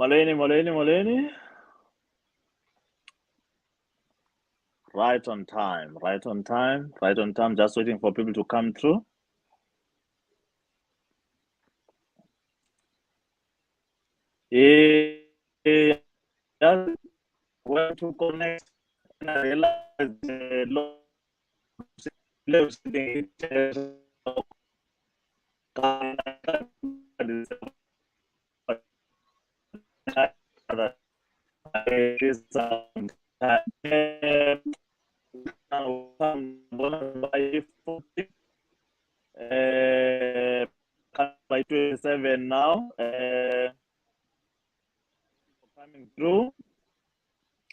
Molweni. Right on time. Just waiting for people to come through. Yeah, where to connect, and I realized by 27 now. Coming through.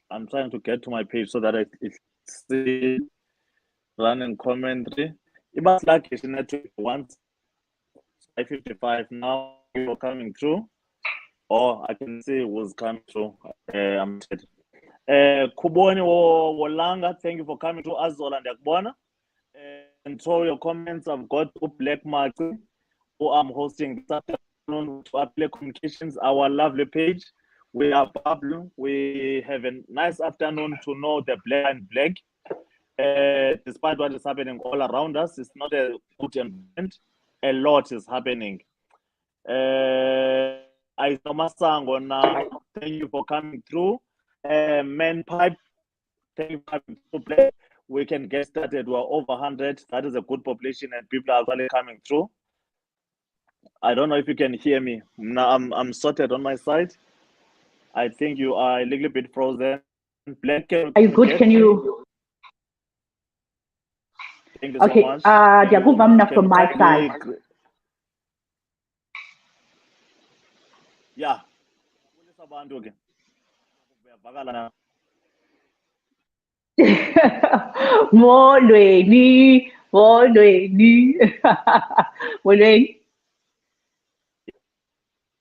I'm trying to get to my page so that I see running commentary. It must like it's network once 5:55 now. People coming through. Oh, I can see it was coming through. I'm dead. Kuboni Wolanga, thank you for coming to Azol and Yakbona. And throw your comments. I've got Blaq Maci, who I'm hosting this afternoon to Apply Communications, our lovely page. We are Pablo. We have a nice afternoon to know the Black and Black. Despite what is happening all around us, it's not a good event. A lot is happening. I Masango now. Thank you for coming through. Man Pipe, thank you for coming through. We can get started. We're over 100. That is a good population, and people are actually coming through. I don't know if you can hear me. Now I'm sorted on my side. I think you are a little bit frozen. Black, are you good? Can you? Thank you okay. so much. From my side. Yeah. Molweni.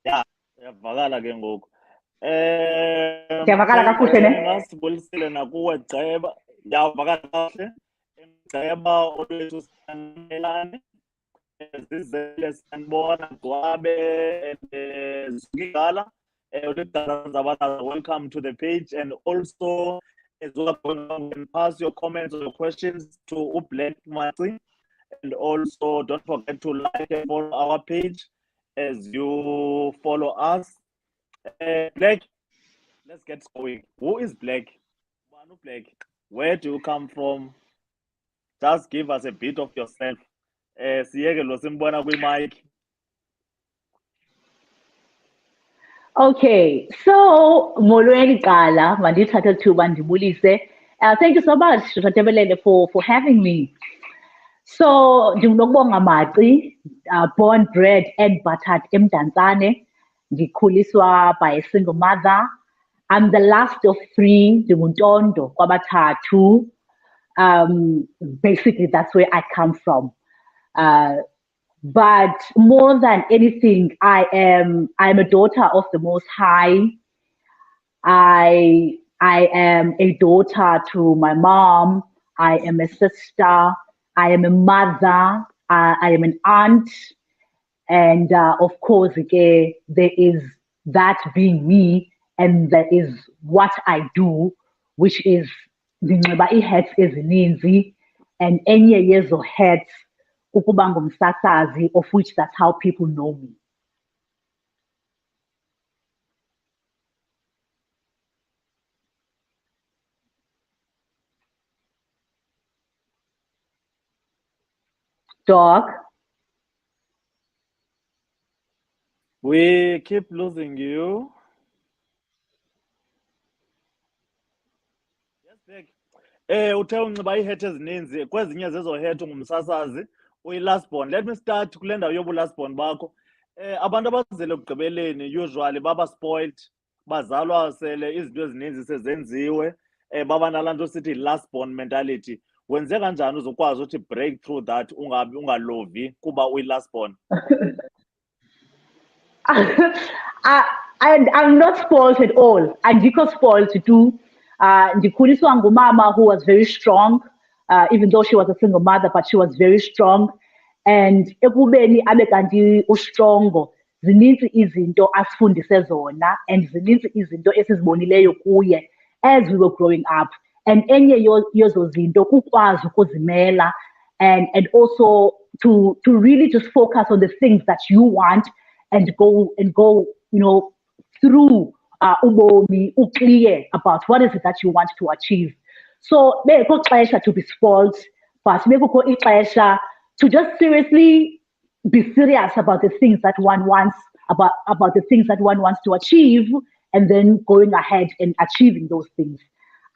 Yeah, yavakala ke ngoku. Siyavakala kakuhle ne? Ngasibulisile nakuwe Gceba. Yavakala kahle. Gceba olwethu sanelane. Zizele sanibona Gwabe Zigala. Welcome to the page, and also as well pass your comments or your questions to Blaq Maci, and also don't forget to like and follow our page as you follow us. Black, let's get going. Who is Black? Black, where do you come from? Just give us a bit of yourself. Okay, so molweni Kala, mandithatha thuba ndibulise. Thank you so much, Ratebelele, for having me. So, Nokubonga Maci, born, bred, and buttered eMdantsane. Ndikhuliswa by a single mother. I'm the last of three, ndinguntondo kwabathathu. Basically, that's where I come from. But more than anything, I'm a daughter of the Most High. I am a daughter to my mom. I am a sister. I am a mother. I am an aunt. And of course, there is that being me, and that is what I do, which is the hats ezininzi and enye yezo hats ukuba ngumsasazi, of which that's how people know me. Dog. We keep losing you. Yes, uthe unxiba iihet ezininzi, kwezinye zezo het ungumsasazi uyi-last born. Let me start kule ndawo yobu-last born bakho. Abantu abazele ekugqibeleni usually baba spoiled, bazalwa sele izinto ezininzi sezenziwe, baba nalaa nto sithi last born mentality. Wenze kanjani uzokwazi uthi break through that ungalovi kuba uyi-last born? I'm not spoiled at all. Andiko spoiled too. Ndikhuliswa ngumama who was very strong, even though she was a single mother, but she was very strong. And ekubeni abe kanti ustrongo, zininzi izinto asifundise zona and zininzi izinto esizibonileyo kuye as we were growing up. And enye yezo zinto kukwazi ukuzimela and also to really just focus on the things that you want and go, through ubomi, clear about what is it that you want to achieve. So bekho ixesha to be spoiled, but bekho ixesha to just seriously be serious about the things that one wants, about the things that one wants to achieve, and then going ahead and achieving those things.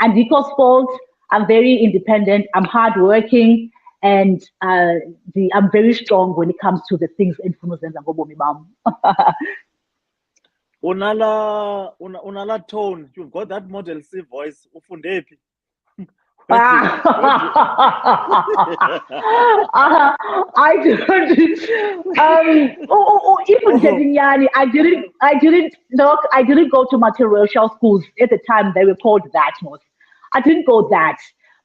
And because fault, I'm very independent, I'm hardworking, and I'm very strong when it comes to the things influence ngobomi bam. Unala tone, you've got that Model C voice. Ufunde phi? I don't. Even getting yani, I didn't go to multiracial schools at the time. They were called that. I didn't go that,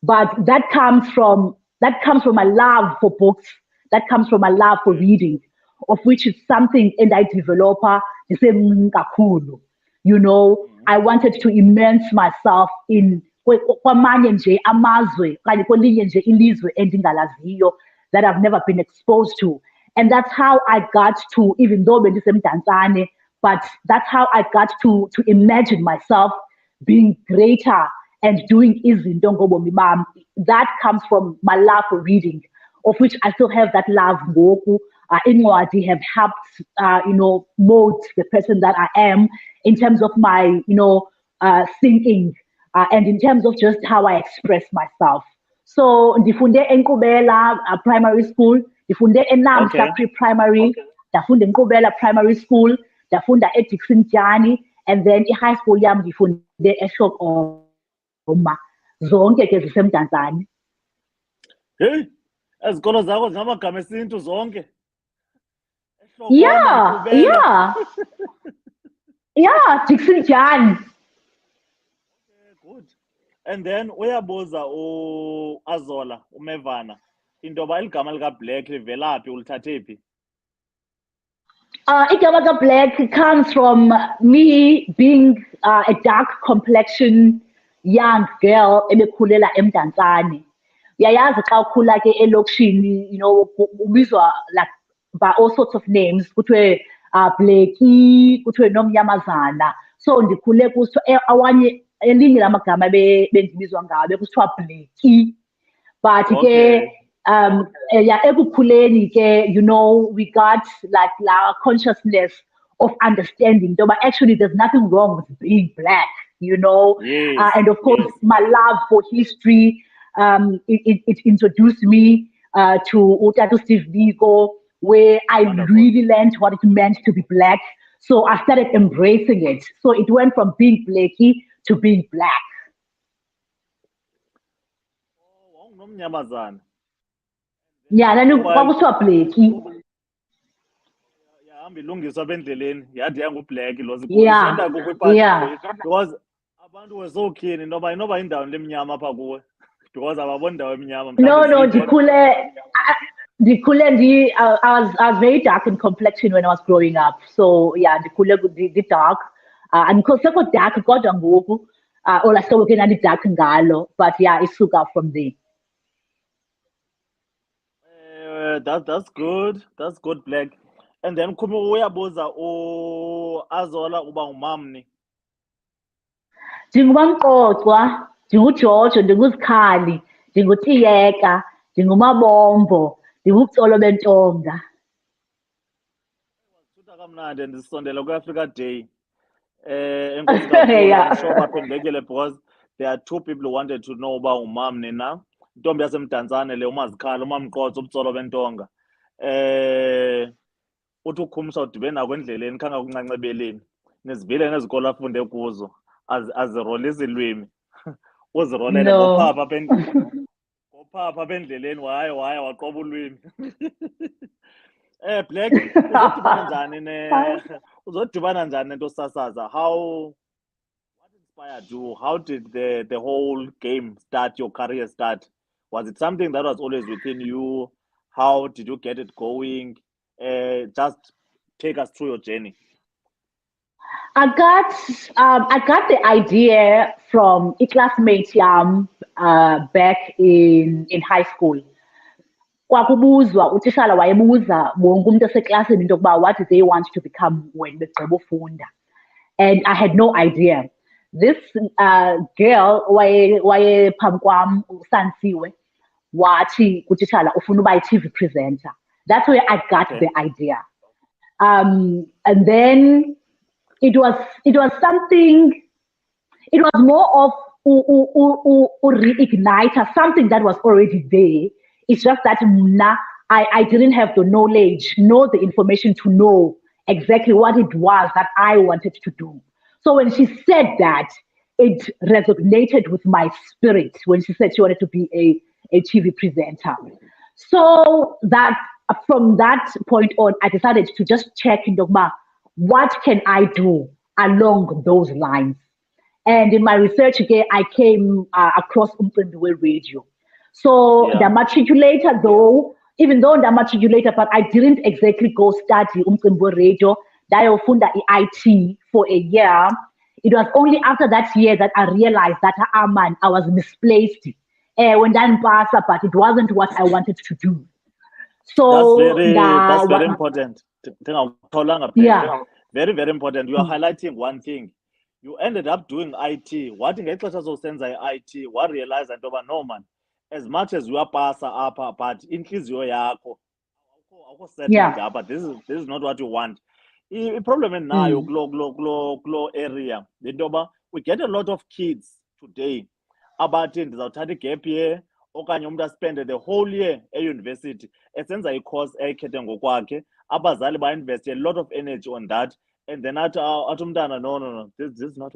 but that comes from my love for books. That comes from my love for reading, of which is something and I develop. I wanted to immerse myself in kwamanye nje amazwe okanye kwelinye nje ilizwe endingalaziyo that I've never been exposed to. And that's how I got to, even though bendisemdantsane, but that's how I got to imagine myself being greater and doing izinto ngobomi bam. That comes from my love for reading, of which I still have that love ngoku. Incwadi have helped, mold the person that I am in terms of my, thinking, and in terms of just how I express myself. So, ndifunde eNkqubela primary school, ndifunde eNamhla pre-primary, ndafunda eNkqubela primary school, ndafunda eDixon Jani, and then i-high school yam ndifunde eHlokoma. Zonke ke zisemdantsane. Hey, ezikolo zakho zinamagama esintu zonke. Yeah. Yeah, Dixon Jani. Okay, good. And then uyabuza Azola, umevana, into yoba igama likaBlaq livela phi, ulithathe phi? Igama likaBlaq comes from me being a dark complexion young girl ebekhulela eMdantsane. Uyayazi xa ukhula ke elokishini, ubizwa like by all sorts of names, kuthiwe Blaqi, kuthiwe nomnyamazana. So ndikhule kuso awanye elinye lamagama bendibizwa ngawo bekusithiwa Blaqi. But ke ekukhuleni ke, we got like our consciousness of understanding, but actually there's nothing wrong with being black, Yes, and of course my love for history, it introduced me to Utatu Steve Biko, where I really learned what it meant to be black. So I started embracing it. So it went from being Blaqi to being black. Wawungumnyamazana. Yeah, kwakuswa Blaqi. Yahamba ilungiswa bendleleni yathi yanguBlaq lo Yeah, yeah. because abantu were so keen inoba indawo lemnyama apha kuwe because ababona indawo emnyama. No, ndikhule I was very dark in complexion when I was growing up. So yeah, ndikhule the dark. And sekho dark kodwa ngoku ola hlobo ke dark ngalo, but yeah, isuka from there. That's good. That's good, Blaq. And then uyabuza Azola uba ngumamni. NdinguMamxoxwa, ndinguJojo, ndinguZikhali, ndinguTiyeka, ndingumabombo, ndingubutsolo bentonga. Sutha kamnandi ndisondela kwi-Africa Day. Enkosi kakhulu, I'm sure baphendulekile because there are two people who wanted to know uba ngumamni na. Intombi yasemdantsane le umaZikhali, uMamxoxwa, ubutsolo bentonga. Uthi ukhumsha udibene nako endleleni khanga kuncancebeleni. Nizivile nezikolo afunde kuzo. Azirolisa ilwimi. Uzirolele ngophapha bendleleni waya waqoba ulwimi. Blaq, uzodibana njani nento sasaza? What inspired you? How did the whole game start, your career start? Was it something that was always within you? How did you get it going? Just take us through your journey. I got the idea from a classmate back in high school. Kwakubuzwa utitshala wayebuza wonke umuntu oseklasini into yokuba what do they want to become when begqiba ufunda, and I had no idea. This girl waye phambi kwam uSansiwe wathi kutitshala ufuna uba yi-TV presenter. That's where I got the idea. And then it was something. It was more of reigniter, something that was already there. It's just that I didn't have the knowledge, nor the information to know exactly what it was that I wanted to do. So when she said that, it resonated with my spirit when she said she wanted to be a TV presenter. So that from that point on, I decided to just check in Dogma, what can I do along those lines? And in my research again, I came across Umqimbiwe Radio. So the matriculator, though, even though the matriculator, but I didn't exactly go study Umqimbiwe Radio. Dayofunda IT for a year. It was only after that year that I realized that I was misplaced when done pass, but it wasn't what I wanted to do. So that's very important. Yeah. Very, very important. You are highlighting one thing. You ended up doing IT. What in IT? What realized that over no man, as much as you are passer up, but increase your yako. Yeah. But this is not what you want. The problem in now, glow area. We get a lot of kids today about in the gap year. Okanye umuntu spend the whole year at university esenza i-course ekhethe ngokwakhe, abazali ba-invest a lot of energy on that, and then athi umntana no, this is not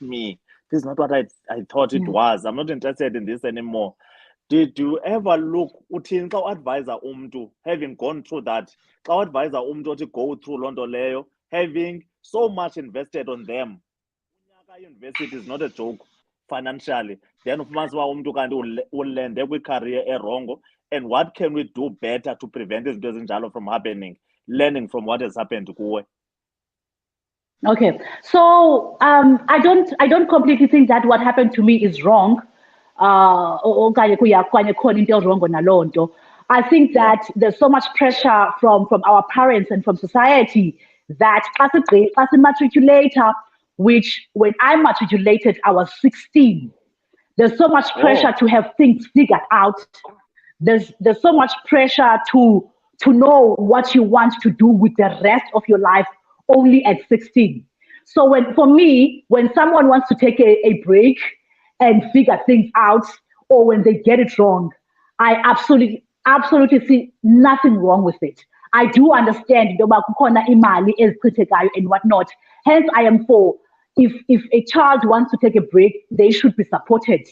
me, this is not what I thought it was, I'm not interested in this anymore. Did you ever look uthini xa uadvisa umntu having gone through that, xa uadvisa umntu othi go through loo nto leyo, having so much invested on them? Unyaka university is not a joke financially. Then ufumanisa uba umntu kanti ulende kwi-career erongo, and what can we do better to prevent izinto ezinjalo from happening, learning from what has happened kuwe? Okay, so I don't completely think that what happened to me is wrong. I think that there's so much pressure from our parents and from society that as a matriculator, which when I matriculated, I was 16. There's so much pressure to have things figured out. There's so much pressure to know what you want to do with the rest of your life only at 16. So for me, when someone wants to take a break and figure things out, or when they get it wrong, I absolutely see nothing wrong with it. I do understand and whatnot. Hence, I am for if a child wants to take a break, they should be supported,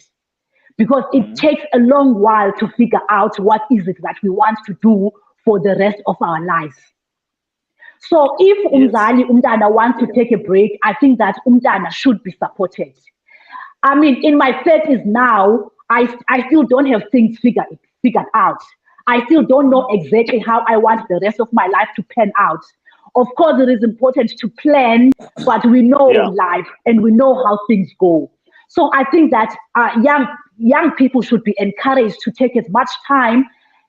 because it takes a long while to figure out what is it that we want to do for the rest of our lives. So if umntana wants to take a break, I think that umntana should be supported. I mean, in my 30s now, I still don't have things figured out. I still don't know exactly how I want the rest of my life to pan out. Of course, it is important to plan, but we know life and we know how things go. So I think that young people should be encouraged to take as much time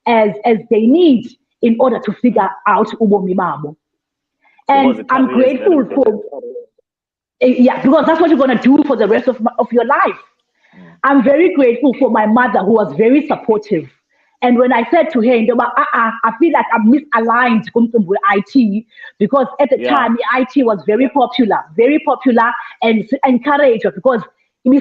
as they need in order to figure out ubomi babo. And I'm grateful for, because that's what you're going to do for the rest of your life. I'm very grateful for my mother, who was very supportive. And when I said to her, I feel like I'm misaligned with IT, because at the time, IT was very popular and encouraged, because you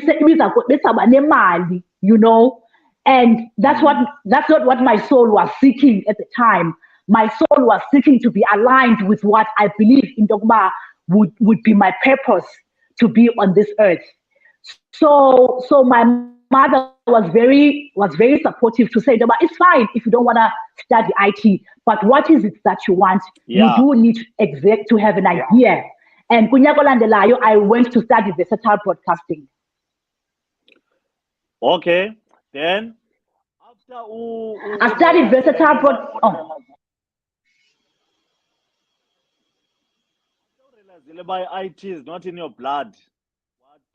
know, and that's not what my soul was seeking at the time. My soul was seeking to be aligned with what I believe in Dogma would be my purpose to be on this earth. So my mother was very supportive to say, Dogma, it's fine if you don't want to study IT, but what is it that you want? You do need to have an idea. And Kunyagolandelayo, I went to study versatile broadcasting. Okay, then after I studied versatile broadcasting. By IT is not in your blood.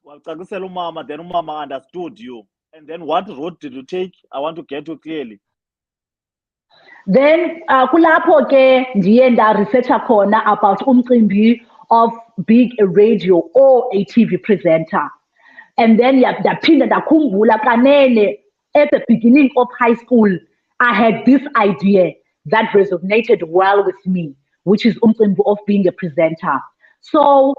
Wacacisela umama, then umama understood you. And then what route did you take? I want to get to clearly. Then kulapho ke ndiye researcher khona about umcimbi of being a radio or a TV presenter. And then ndaphinda ndakhumbula kanene at the beginning of high school, I had this idea that resonated well with me, which is umcimbi of being a presenter. So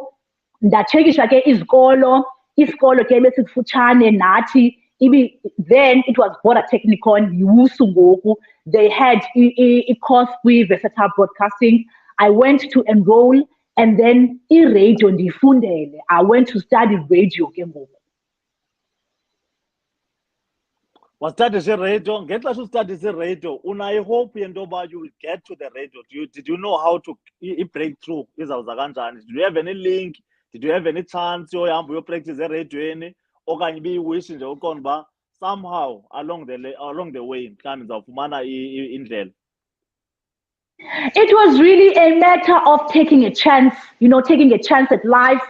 ndatshekisha ke isikolo ke besikufutshane nathi. Then it was Border Technicon, Yusu ngoku. They had a course with versatile broadcasting. I went to enroll, and then radio ndifundele. I went to study radio ke ngoku. Study radio, get to study radio. Una hope yendoba you will get to the radio. Did you know how to break through? Did you have any link? Did you have any chance you practice the radio? Or can you be wishing somehow along the way It was really a matter of taking a chance, taking a chance at life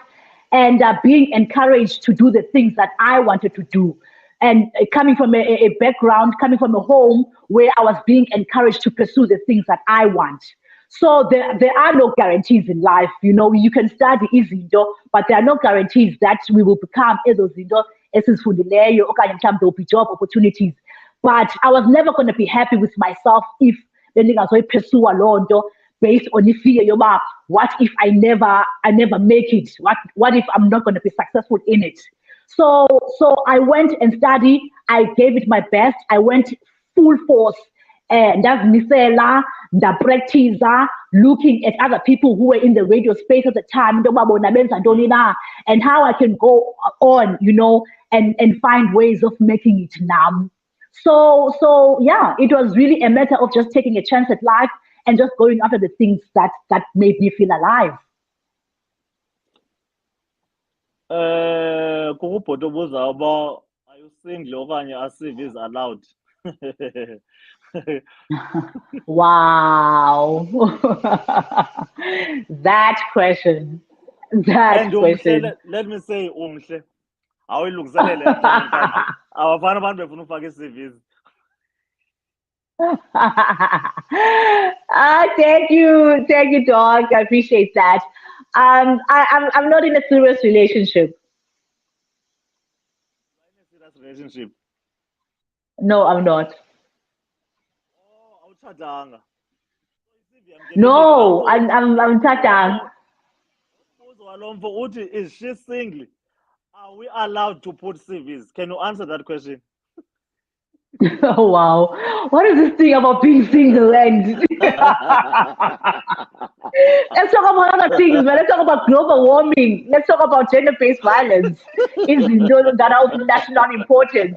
and being encouraged to do the things that I wanted to do. And coming from a background, coming from a home where I was being encouraged to pursue the things that I want. So there are no guarantees in life. You can study izinto, but there are no guarantees that we will become ezo zinto esizifundileyo okanye mhlawumbe there will be job opportunities. But I was never going to be happy with myself if bendingazoyiphesua loo nto based on the fear yoba, what if I never make it? What if I'm not going to be successful in it? So I went and studied. I gave it my best. I went full force. Ndazimisela, practice, looking at other people who were in the radio space at the time, and how I can go on, and find ways of making it now. So yeah, it was really a matter of just taking a chance at life and just going after the things that made me feel alive. Are you single okanye ASIV is allowed? Wow. That question. Let me say umhle. Awuyilungiselele awafana abantu befuna ufaka iCVs. Thank you, dog. I appreciate that. I'm not in a serious relationship. Relationship? No, I'm not. Oh, awutshadanga. No, I'm tatang. Is she single? Are we allowed to put CVs? Can you answer that question? Oh wow. What is this thing about being single and let's talk about other things, but let's talk about global warming. Let's talk about gender-based violence. Is that are of national importance.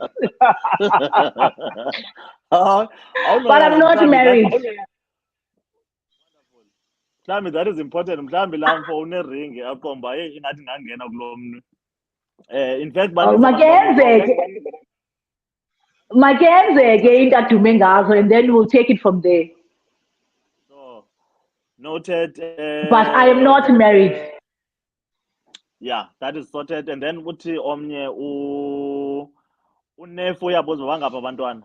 But I'm not married. That is important. In fact, and then we'll take it from there. So, noted. But I am not married. Yeah, that is sorted. And then uthi omnye unefu yabo bangapha abantwana?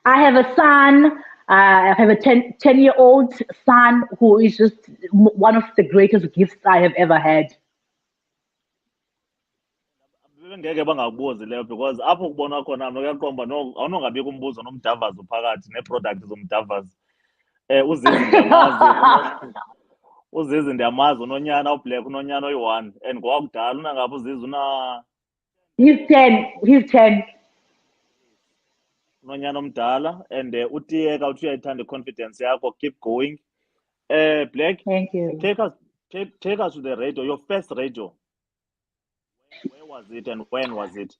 I have a son. I have a 10-year-old son who is just one of the greatest gifts I have ever had. Ngeke bangakubuzi leyo because apho kubona khona nokuyakhomba awunongabika umbuzo nomdavazo phakathi neeproduct zomdavazo. Uzizi ndiyamazi unonyana uBlack unonyana oyi-1 and ngowakudala unangapha uzizi una He's 10. Unonyana omdala and utiyeka uthi uyayithanda confidence yakho, keep going. Black, thank you. Take us to the radio, your first radio. Where was it and when was it?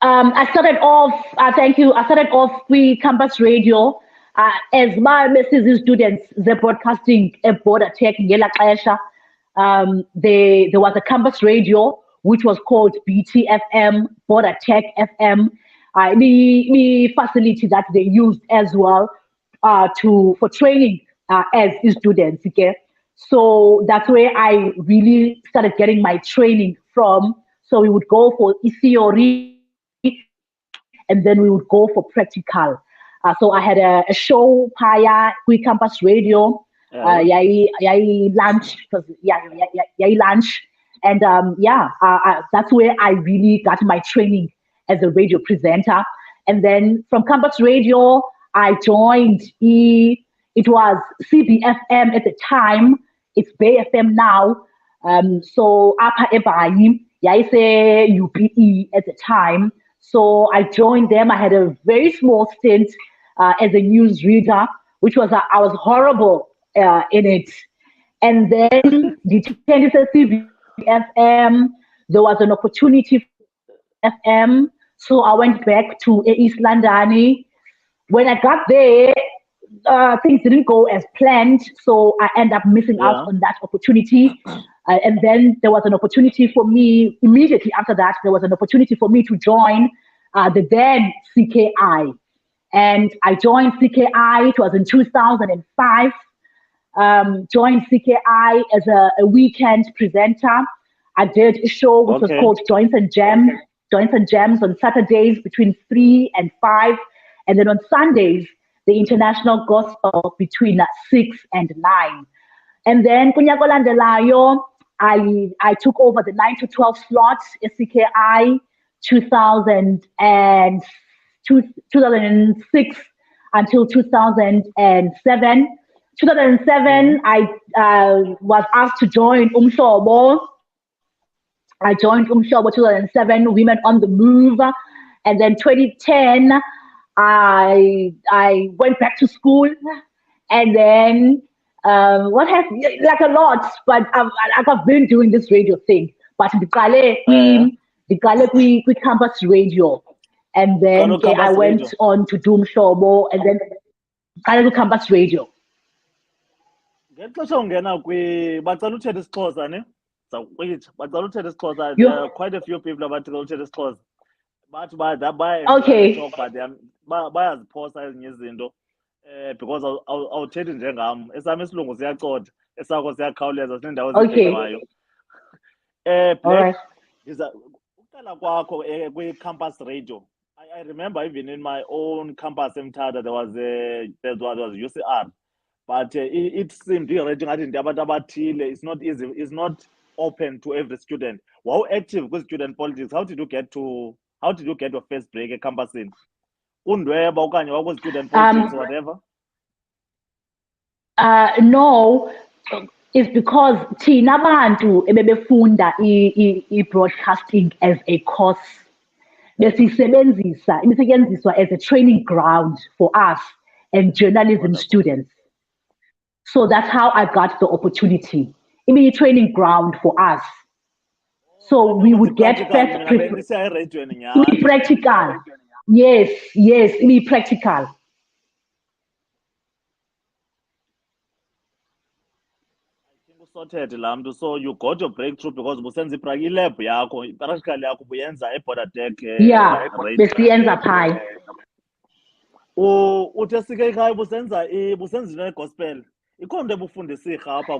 I started off, thank you. I started off with campus radio. As my message students, the broadcasting at Border Tech ngela xesha. There was a campus radio which was called BTFM, Border Tech FM. The facility that they used as well for training as students. Okay? So that's where I really started getting my training from. So we would go for theory, and then we would go for practical. So I had a show prior, Quick Campus Radio, yay lunch, because yay lunch, and that's where I really got my training as a radio presenter. And then from Campus Radio, I joined it was CBFM at the time. It's Bay FM now. So Upper Ebaim, say UPE at the time. So I joined them. I had a very small stint as a news reader, which was I was horrible in it. And then the changes at CBFM, there was an opportunity for FM. So I went back to East London. When I got there, things didn't go as planned, so I ended up missing out on that opportunity. And then there was an opportunity for me, immediately after that, there was an opportunity for me to join the then CKI. And I joined CKI, it was in 2005. Joined CKI as a weekend presenter. I did a show which was called Joints and Gems on Saturdays between 3 and 5. And then on Sundays, the international gospel between 6 and 9. And then kunyaka olandelayo, I took over the 9 to 12 slot at CKI 2006 until 2007. 2007, I was asked to join Umhlobo. I joined Umhlobo 2007, Women on the Move. And then 2010, I went back to school, and then like a lot, but I've been doing this radio thing. But the campus radio, and then I went on to do Umhlobo, and then the campus radio. There are quite a few people about to this course. But okay. Because I'll tell you, campus radio. I remember even in my own campus in Tada, there was UCR, but it seemed it's not easy. It's not open to every student. How active with student politics? How did you get your first break at campus in? Student politics, whatever? No, it's because thina bantu ebebefunda i-broadcasting as a course besisetyenziswa as a training ground for us and journalism students. So that's how I got the opportunity. It be a training ground for us. So we would get first practical. Yes, it be practical. Sorted, so you got your breakthrough because busenzi lab yakho practical yakho buyenza border deck. Besiyenza phi. Uthe sike ekhaya busenza gospel. Ikhona ebufundisa apha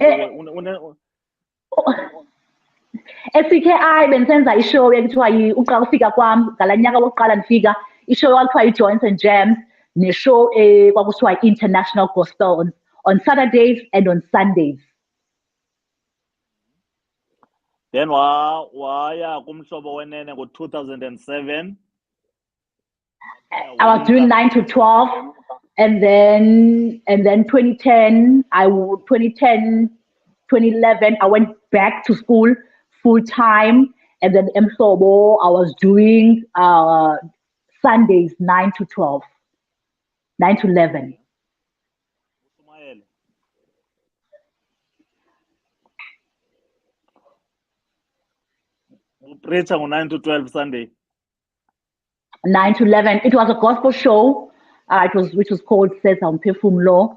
eCKI bensenza ishow ekuthiwa uqala ufika kwami ngalanyaka wokuqala ndifika ishow kwakuthiwa i-Joints and Gems neshow kwakuthiwa i-International Gospel on Saturdays and on Sundays. Then waya kumhlobo wenene ngo 2007. I was doing 9 to 12, and then 2010, 2011, I went back to school full time, and then Mhlobo, I was doing Sundays 9 to 12, 9 to 11. Preach on 9 to 12 Sunday. 9 to 11. It was a gospel show. Which was called Sesam Perfume Law.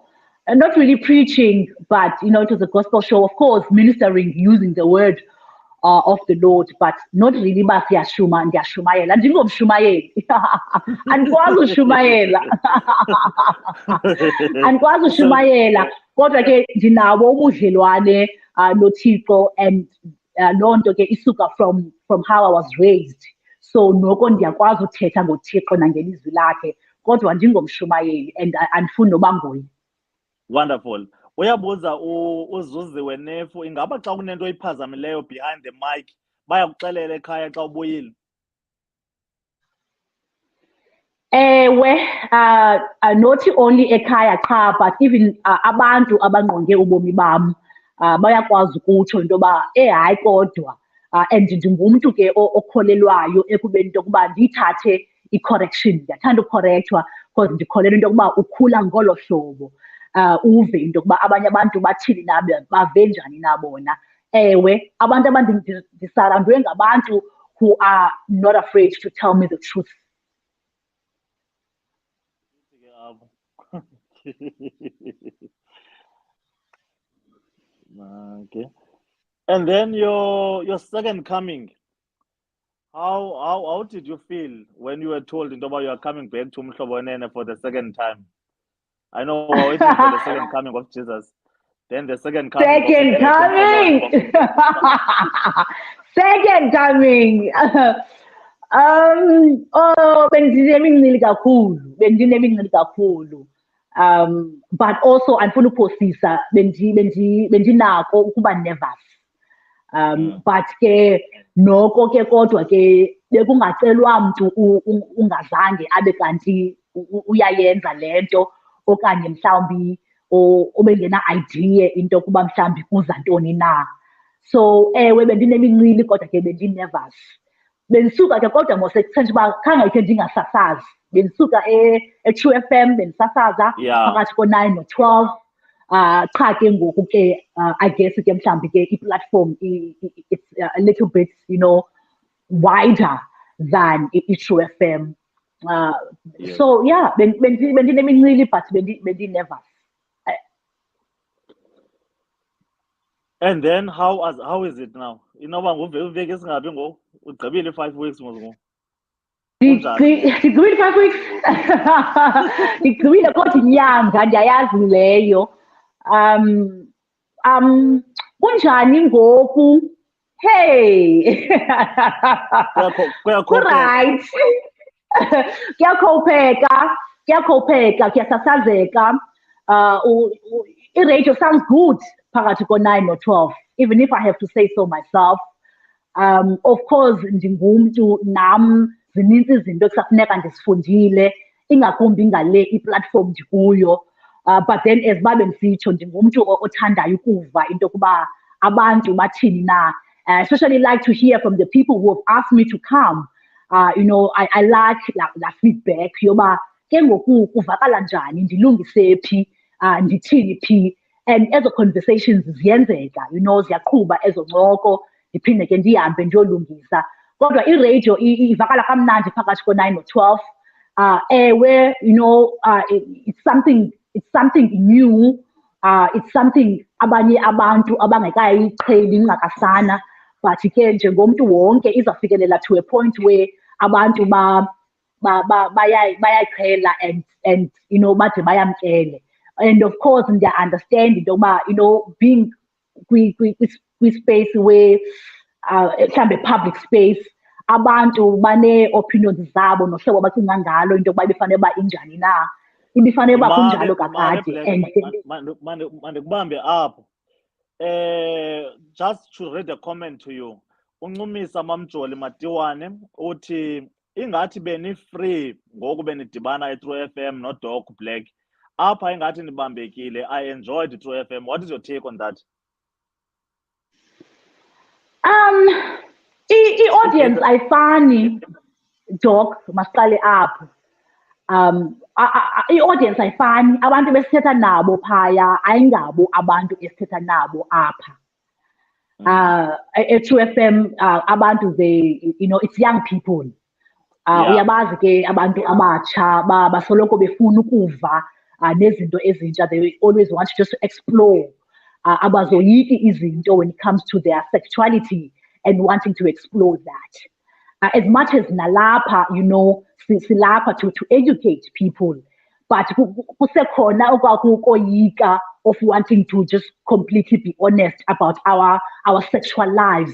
Not really preaching, but it was a gospel show. Of course, ministering using the word of the Lord, but not really uba ndiyashumayela. Andingomshumayeli. Andikwazi ushumayela. Andikwazi ushumayela. Kodwa ke ndinawo ubudlelwane noThixo, and loo nto ke isuka from how I was raised. So noko ndiyakwazi uthetha ngoThixo nangelizwi lakhe, kodwa andingomshumayeli and andifuni noba nguye. Wonderful. Uyabuza uzuziwe nefu, ingaba xa kunento iphazamileyo behind the mic bayakuxelela ekhaya xa ubuyile? Ewe, not only ekhaya qha, but even abantu abangqonge ubomi bam bayakwazi ukutsho into yoba hayi kodwa, and ndingumntu ke okholelwayo ekubeni into yokuba ndiyithathe i-correction. Ndiyathanda ukhorekthwa because ndikholelwa into yokuba ukhula ngolo hlobo. Uve into yokuba abanye abantu bathini na, bave njani na bona. Ewe, abantu ndisarandwe ngabantu who are not afraid to tell me the truth. Okay. And then your second coming, how did you feel when you were told into about you are coming back to Nokubonga for the second time? I know we're waiting for the second coming of Jesus. Then the second coming. Second coming. Second coming. Oh, bendinemincili kakhulu. But also andifuna uphosisa bendinako ukuba nervous. But ke noko ke kodwa ke bekungacelwa mntu ungazange abe kanti uyayenza lento, okanye mhlawumbi obengena idea into yokuba mhlawumbi kuza ntoni na. So ewe bendinemincili kodwa ke bendinervous. Bendisuka ke kodwa mosekuthenje uba khange ke ndingasasazi. Bendisuka e-True FM bendisasaza phakathi ko-9 no-12. Cha ke ngoku ke I guess ke mhlawumbi ke i-platform it's a little bit, wider than i-True FM. So yeah, bendinemincili but bendinervous. And then how is it now? Inoba nguveki singabi ngoku ugqibile 5 weeks ngoku. Ndigqibile 5 weeks. Ndigqibile kodwa inyanga, ndiyayazi leyo. Kunjani ngoku? Hey. Right. Kuyakhopeka, kuyasasazeka. I-radio sounds good phakathi ko-9 no-12, even if I have to say so myself. Of course, ndingumntu nam zininzi izinto ekusafuneka ndizifundile, ingakumbi ngale i-platform ndikuyo. But then as babe ndisitsho, ndingumntu othandayo ukuva into yokuba abantu bathini na. Especially like to hear from the people who have asked me to come. I like la feedback yoba ke ngoku kuvakala njani, ndilungise phi, ndithini phi. And ezo conversations ziyenzeka, ziyaqhuba ezo ncoko, ndiphinde ke ndihambe ndiyolungisa. Kodwa i-radio ivakala kamnandi phakathi ko-9 no-12. Ewe, it's something new. It's something abanye abantu abangekayiqheli ingakasana. But ke njengomntu wonke izawufikelela to a point where abantu bayayiqhela and bade bayamkele. And of course, they understand into yokuba, being kwi-space where mhlawumbe public space, abantu bane-opinions zabo nohlobo abacinga ngalo into yokuba ibifanele uba injani na. Ibifanele uba kunjalo kakade. And mandikubambe apho. Just to read a comment to you. Uncumisa Mamjoli Matiwane uthi ingathi beni-free ngoku benidibana e-True FM no-Doc Black. Apha ingathi nibambekile. I enjoyed True FM. What is your take on that? I-audience ayifani, Doc, masiqale apho. I-audience ayifani, abantu besithetha nabo phaya ayingabo abantu esithetha nabo apha. E-True FM abantu it's young people. Uyabazi ke abantu abatsha basoloko befuna ukuva nezinto ezintsha. They always want to just explore. Abazoyiki izinto when it comes to their sexuality and wanting to explore that. As much as nalapa, silapa to educate people, but kusekhona okwakukoyika of wanting to just completely be honest about our sexual lives.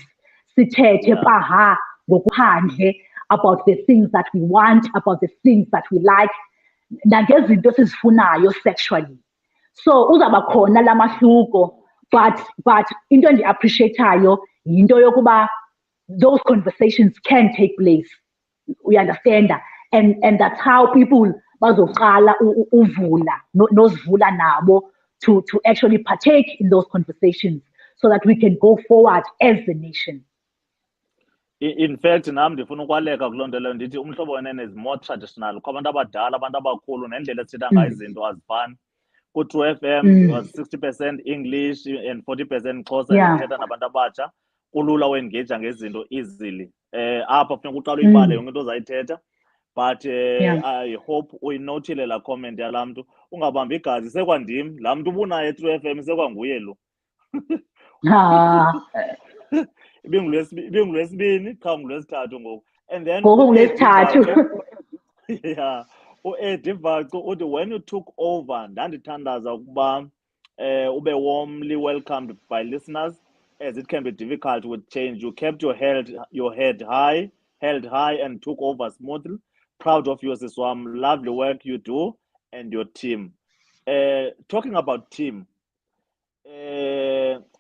Sithethe paha ngokuphandle about the things that we want, about the things that we like, nangezinto esizifunayo sexually. So uzaba khona lamahluko, but into endiappreciateayo yinto yokuba those conversations can take place. We understand that, and that's how people bazoqala uvula nozivula nabo to actually partake in those conversations so that we can go forward as the nation. In fact, nam ndifuna ukwaleka kuloo nto leyo ndithi umhlobo wenene is more traditional kwabantu abadala, abantu abakhulu, nendlela esithetha ngayo izinto azifani. Ku-True FM was 60% English and 40% Xhosa, ndithetha nabantu abatsha, kulula uengage ngezinto easily. Apha funeka uqala uyibale yonke into ozayithetha, but I hope uyinotile laa comment yalaa mntu, ungabambi igazi, sekwandim, laa mntu ubunayo e-True FM sekwanguye lo. ibingulwesibini qha ngulwesithathu ngoku. And then yeah, u-Eddie Vaco uthi when you took over ndandithandaza ukuba ube warmly welcomed by listeners, as it can be difficult with change. You kept your head held high and took over smoothly. Proud of you, Siswam. Lovely work you do and your team. Talking about team,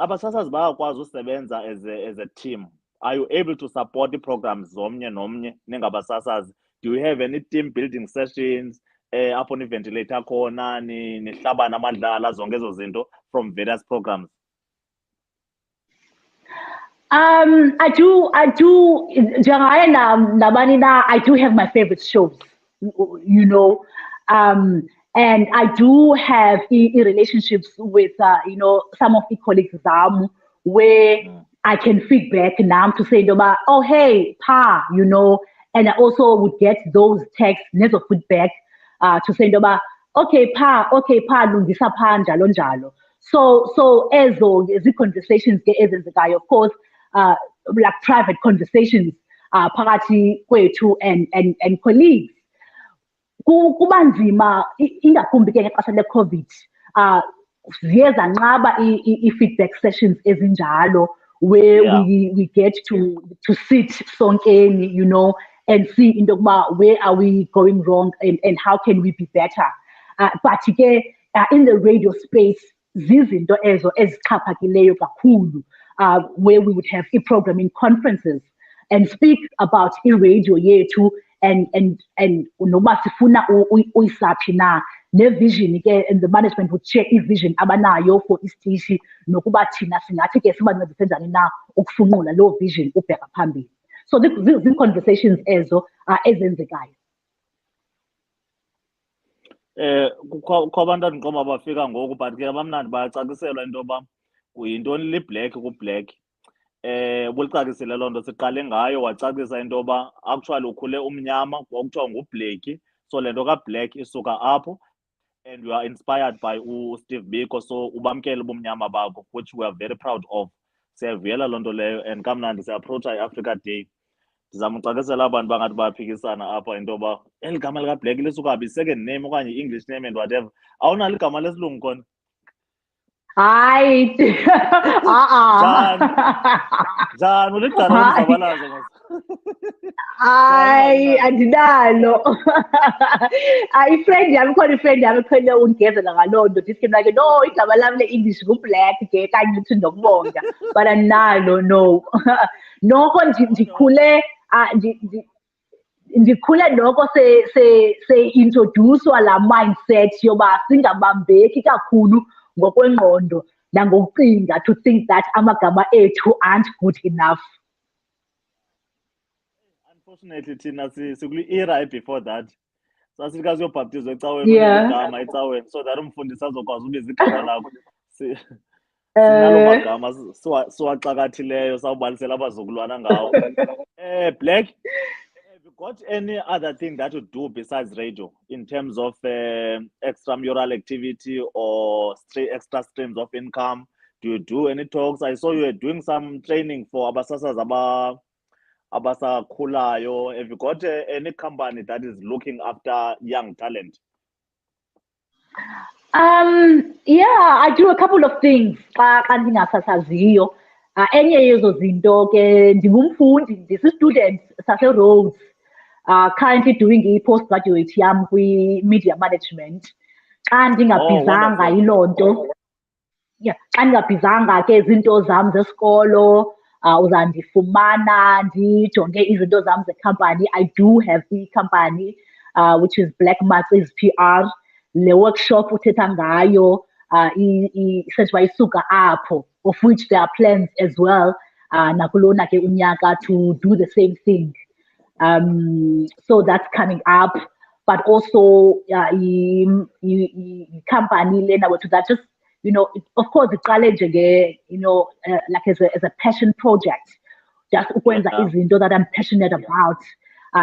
abasasazi bayakwazi usebenza as a team. Are you able to support the programs zomnye nomnye ningabasasazi? Do you have any team building sessions apho ni-ventilator khona nihlabana amadlala zonke ezo zinto from various programs? I do, I do have my favorite shows, and I do have relationships with, some of the colleagues where I can feedback now to say, oh, hey, pa, and I also would get those texts, never feedback, to say, okay, pa, lungisa pa, njalo, njalo. So as the conversations get ezenzekayo, of course, like private conversations, phakathi kwethu and colleagues. Kuba nzima ingakumbi ke ngexesha le-COVID, ziye zanqaba i-feedback sessions ezinjalo where we get to sit sonkeni, and see into yokuba where are we going wrong and how can we be better. But ke in the radio space, zizinto ezo ezixhaphakileyo kakhulu, where we would have programming conferences and speak about i-radio yethu and noma sifuna uyisaphi na ne-vision ke, and the management would share i-vision abanayo for isitishi nokuba thina singathi ke sibancedise njani na ukufunqula loo vision ubheka phambili. So these conversations ezo ezenzekayo. Kukho abantu andiqoma bafika ngoku, but ke abamnandi bayacaciselwa into yoba kuyintoni li-black ku-black. Ubulicacisile loo nto, siqale ngayo wacacisa into yoba actually ukhule umnyama kwakuthiwa nguBlaq, so le nto kaBlaq isuka apho, and you are inspired by uSteve Biko, so ubamkele ubumnyama bakho, which we are very proud of. Siyavuyela loo nto leyo, and kamnandi siapproacha i-Africa Day. Ndizama ucacisela abantu bangathi bayaphikisana apha into yoba eli gama likaBlaq lisuka phi, second name okanye English name and whatever. Awunalo igama lesilungu khona? Hayi. Njani uligqala umzabalazo mos? Hayi, andinalo. Ifriend yami, khona ifriend yami eqhele undigezela ngaloo nto, ndithi ke no, igama lami le-English nguBlaq ke kanye uthi Nokubonga, but andinalo, no. Noko ndikhule noko se-introducewa la mindset yoba singabambeki kakhulu ngokwengqondo nangokucinga, to think that amagama ethu aren't good enough. Unfortunately, thina sikwi-era before that. Sasithi ka siyobhaptizwa ecaweni, igama ecaweni, so that umfundisi azokwazi ubiza igama lakho. Sinalo magama siwaxakathileyo sawubalisela abazukulwana ngawo. Black, have you got any other thing that you do besides radio in terms of extramural activity or extra streams of income? Do you do any talks? I saw you were doing some training for abasasas abasakhulayo. Have you got any company that is looking after young talent? Yeah, I do a couple of things. Xa ndingasasaziyo. Enye yezo zinto ke ndingumfundi, ndisi-student sase-Rhodes. Currently doing i-postgraduate yam kwi-media management. Xa ndingabhizanga yiloo nto, yeah, xa ndingabhizanga ke zinto zam zesikolo, uzandifumana ndijonge izinto zam zekhampani. I do have i-company, which is Blaq Maci's PR. Le workshop uthetha ngayo, isenziwa isuka apho, of which there are plans as well, nakulona ke unyaka to do the same thing. So that's coming up, but also company lena wethu that just, of course iqale nje like as a passion project, just ukwenza izinto that I'm passionate about.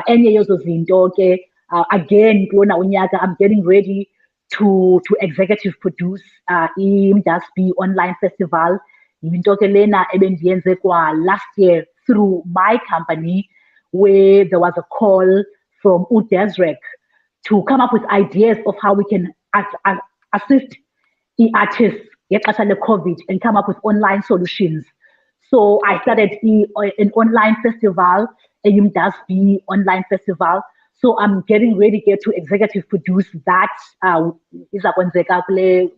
Enye yezo zinto ke, again kulona unyaka I'm getting ready to executive produce i-Mdasby online festival. Yinto ke lena ebendiyenze kwa last year through my company, where there was a call from Udesrek to come up with ideas of how we can assist the artists ngexesha le-COVID and come up with online solutions. So I started an online festival, a Mdasby online festival. So I'm getting ready to executive produce that. Izakwenzeka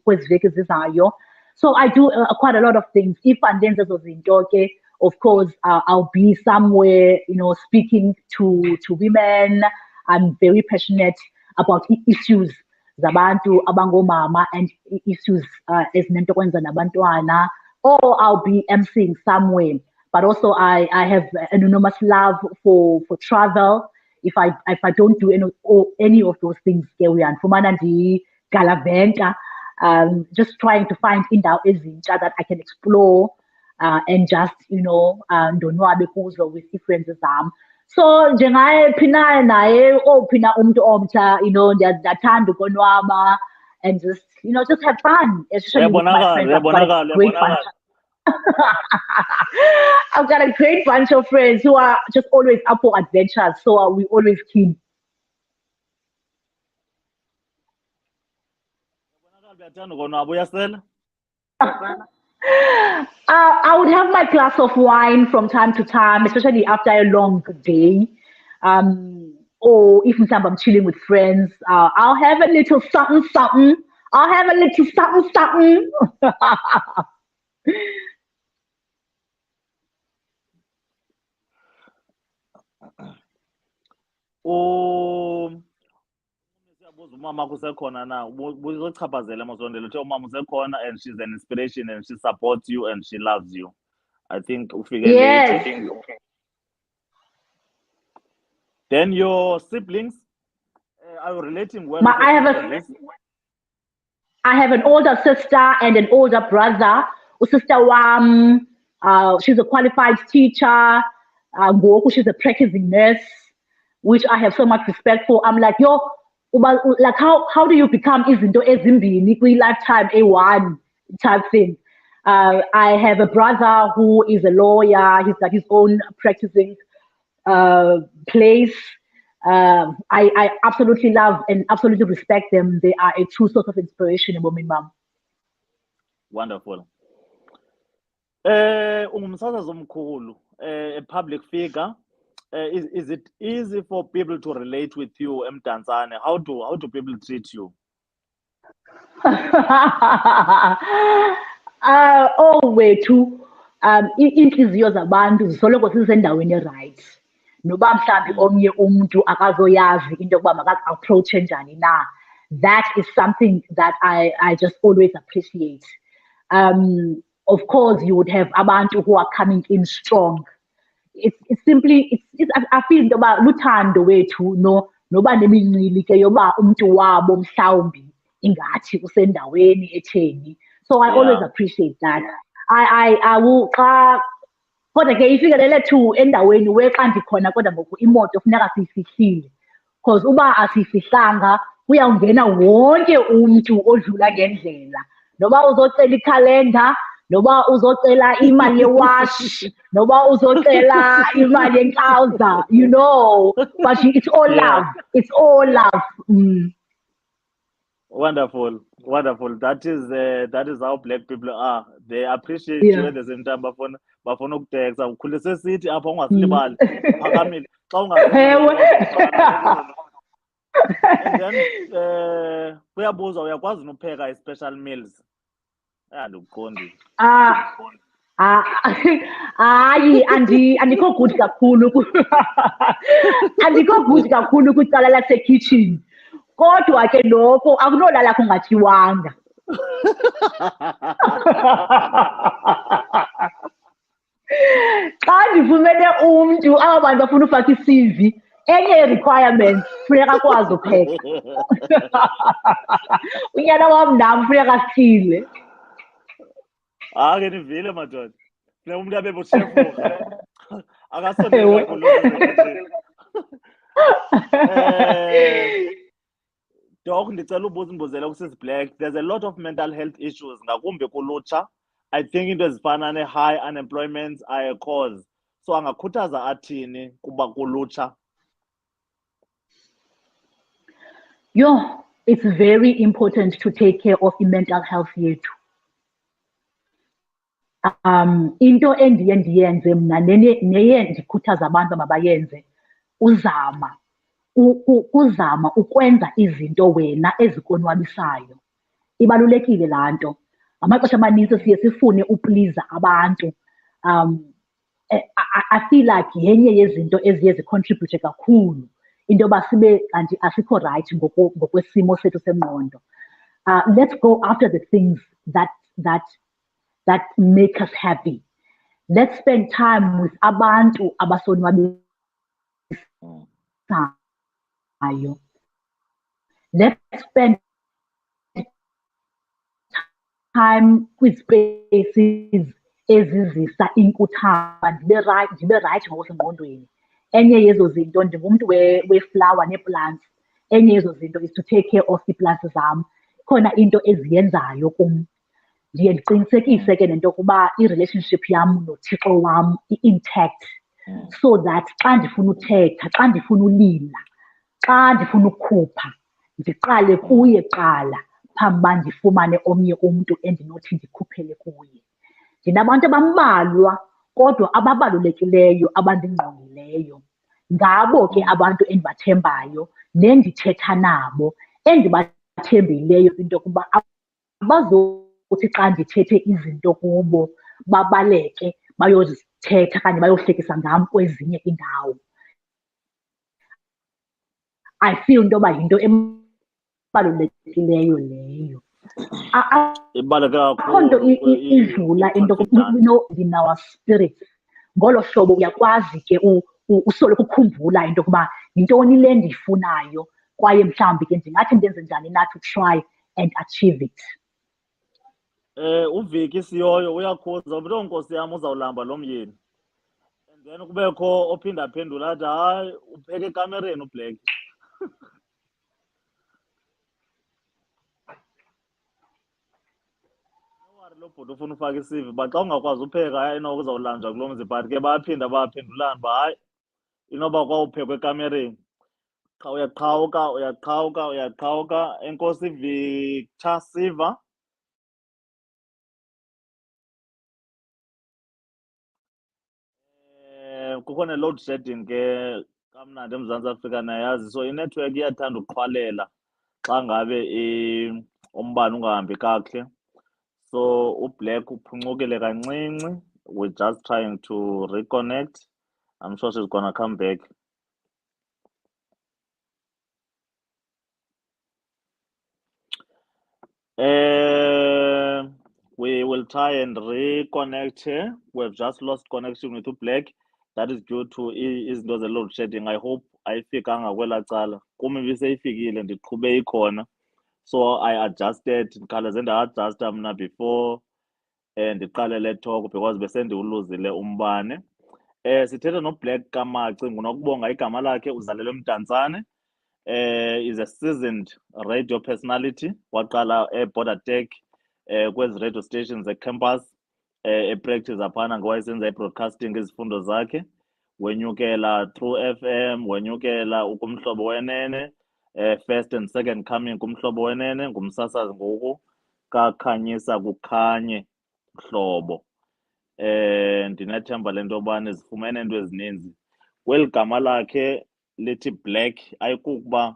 kwezi veki zizayo. So I do quite a lot of things. If and then there's a of course, I'll be somewhere, speaking to women. I'm very passionate about issues zabantu abangomama and issues ezinento kwenza nabantwana. Or I'll be emceeing somewhere. But also I have an enormous love for travel. If I don't do any of those things, galaventa, just trying to find indawo ezintsha that I can explore, and just ndonwabe kuzo with friends zam. So njengaye phina naye ophina umuntu omtsha, ndiyathanda ukonwaba and just have fun, especially with my friends. I've got a great bunch of friends who are just always up for adventures, so we always keen. I would have my glass of wine from time to time, especially after a long day. Or if I'm chilling with friends, I'll have a little something, something. I'll have a little something, something. Umama kusekhona na buzochaphazela emazondelo uthi umama usekhona and she's an inspiration and she supports you and she loves you. I think yes. Then your siblings, are you relating well? I have an older sister and an older brother. Sister Wam, she's a qualified teacher. Ngoku, she's a practicing nurse, which I have so much respect for. I'm like, like how do you become izinto ezimbini kwi-lifetime a1 type thing? I have a brother who is a lawyer. He's got his own practicing place. I absolutely love and absolutely respect them. They are a true source of inspiration in Women Mom. Wonderful. Ungumsasazi omkhulu, a public figure. Is it easy for people to relate with you, Mdantsane? How do people treat you? Wethu, iinhliziyo zabantu zisoloko zisendaweni right. Noba mhlambi omnye umuntu akazoyazi into yokuba makazi-approach njani na. That is something that I just always appreciate. Of course, you would have abantu who are coming in strong. It's simply, I feel into yoba luthando wethu noba nemincili ke yoba umuntu wabo mhlawumbi ingathi usendaweni etheni. So I always appreciate that. I will kodwa ke ifikelele to endaweni where xa ndikhona kodwa ngoku imoto funeka siyifihlile, because uba asiyifihlanga uyawungena wonke umntu odlula ngendlela. Noba uzocela ikhalenda noba uzocela imali yewash, noba uzocela imali yenklawuza, you know, but it's all Yeah. love. It's all love. Wonderful, wonderful. That is how black people are. They appreciate you Yeah. at the same time. Bafuna ukutexa ukhulise sithi apha ungasilibali uphakamile xa Ewe. ungazenzela and then kuyabuza uyakwazi nopheka i-special meals. Andikuqondi. Hayi, andikho good kakhulu andikho good kakhulu kwicala lasekitchen, kodwa ke noko akunolala kungatyiwanga. Xa ndifumene umntu aba bantu bafuna ufaka i-CV, enye ye-requirements funeka akwazi upheka. Unyana wam nam funeka atyile. Ke ndivile madoda. Funeka umntu abe bushefu akasondeli kakhulu Doc, ndicela ubuzimbuzela kusisi Black. There's a lot of mental health issues ngakumbi kulutsha. I think into ezifana ne-high unemployment are a cause. So angakhuthaza athini kuba kulutsha? It's very important to take care of i-mental health yethu. Into endiye ndiyenze mna neye ndikhuthaza abantu mabayenze, uzama ukwenza izinto wena ezikonwabisayo. Ibalulekile laa nto. Ngamaxesha amanintsi siye sifune upleaza abantu. I feel like yenye yezinto eziye zicontribute kakhulu into yoba sibe kanti asikho right ngokwesimo sethu sengqondo. Let's go after the things that make us happy. Let's spend time with abantu abasonwabisayo. Let's spend time kwii-spaces ezizisa inkuthamba, ndibe right ngokwasengqondweni. Enye yezo zinto ndingumntu weflawa nee-plants. Enye yezo zinto is to take care of ii-plants zam. Khona into eziyenzayo kum. Ndiye ndiqinisekise ke nento yokuba i-relationship yam noThixo wam i-intact, so that xa ndifuna uthetha, xa ndifuna ulila, xa ndifuna ukukhupha, ndiqale kuye kuqala phambi uba ndifumane omnye umntu endinothi ndikhuphele kuye. Ndinabantu abambalwa kodwa ababalulekileyo abandingqongileyo. Ngabo ke abantu endibathembayo nendithetha nabo, endibathembileyo into yokuba abazothi xa ndithethe izinto kubo babaleke bayozithetha okanye bayohlekisa ngam kwezinye iindawo. I feel into yoba yinto ebalulekileyo leyo. Akho nto idlula into in our spirit. Ngolo hlobo uyakwazi ke usoloko ukhumbula into yokuba yintoni le ndiyifunayo kwaye mhlawumbi ke ndingathi ndenze njani na to try and achieve it. Uviki Siyoyo uyakhuza uba nkosi yam uzawulamba lo myeni. And then kubekho ophindaphendula athi hayi upheka ekamereni uBlack. Lo bhuti ufuna ufaka i-CV uba xa ungakwazi upheka hayi inoba uzawulanjwa kulo mzi, but ke baphinda baphendulana uba hayi inoba kwawuphekwa ekamereni. Uyaqhawuka. Enkosi Victor Siva. Kukho ne-load shedding ke kamnandi eMzantsi Afrika nayazi, so inethiwekhi iyathanda uqhwalela xa ngabe umbane ungahambi kakuhle. So uBlack uphuncukile kancinci. We're just trying to reconnect. I'm sure she's gonna come back. We will try and reconnect her. We've just lost connection with uBlack. That is due to izinto ze-load shedding. I hope ayifikanga kwelaa cala. Kum ibiseyifikile ndiqhube ikhona. So I adjusted, ndikhawuleze nda-adjusta mna before ndiqale le talk because besendiwuluzile umbane. Sithetha noBlaq Maci, nguNokubonga igama lakhe, uzalelwe eMdantsane. Is a seasoned radio personality. Waqala eBorder Tech kwezi radio stations ecampus. practice aphana ngowayesenza i-broadcasting izifundo zakhe, wenyukela through FM, wenyukela ukumhlobo wenene, first and second coming kumhlobo wenene, ngumsasazi ngoku kakhanyisa kukhanye hlobo. Ndinethemba lento yobana zifumene into ezininzi. Kweli gama lakhe lithi Black ayikukuba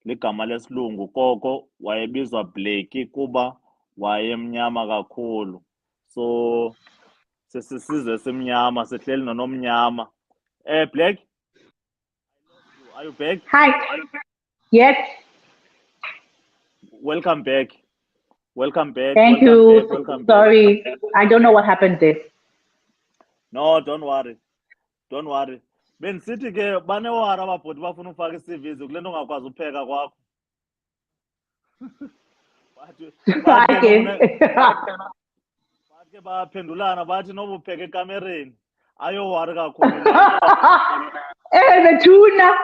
ligama lesilungu, koko wayebizwa Blaq kuba wayemnyama kakhulu. So sisizwe simnyama, sihleli nonomnyama. Black, are you back? Hi. Yes. Welcome back. Welcome back. Thank welcome you. Back, welcome Sorry, I don't know what happened there. No, don't worry. Don't worry. Bendisithi ke banewara ababhoti bafuna ufaka i-CVs kule nto ungakwazi upheka kwakho. Bathi baphendulana bathi noba upheka ekamereni ayowari kakhulu. Bethuna.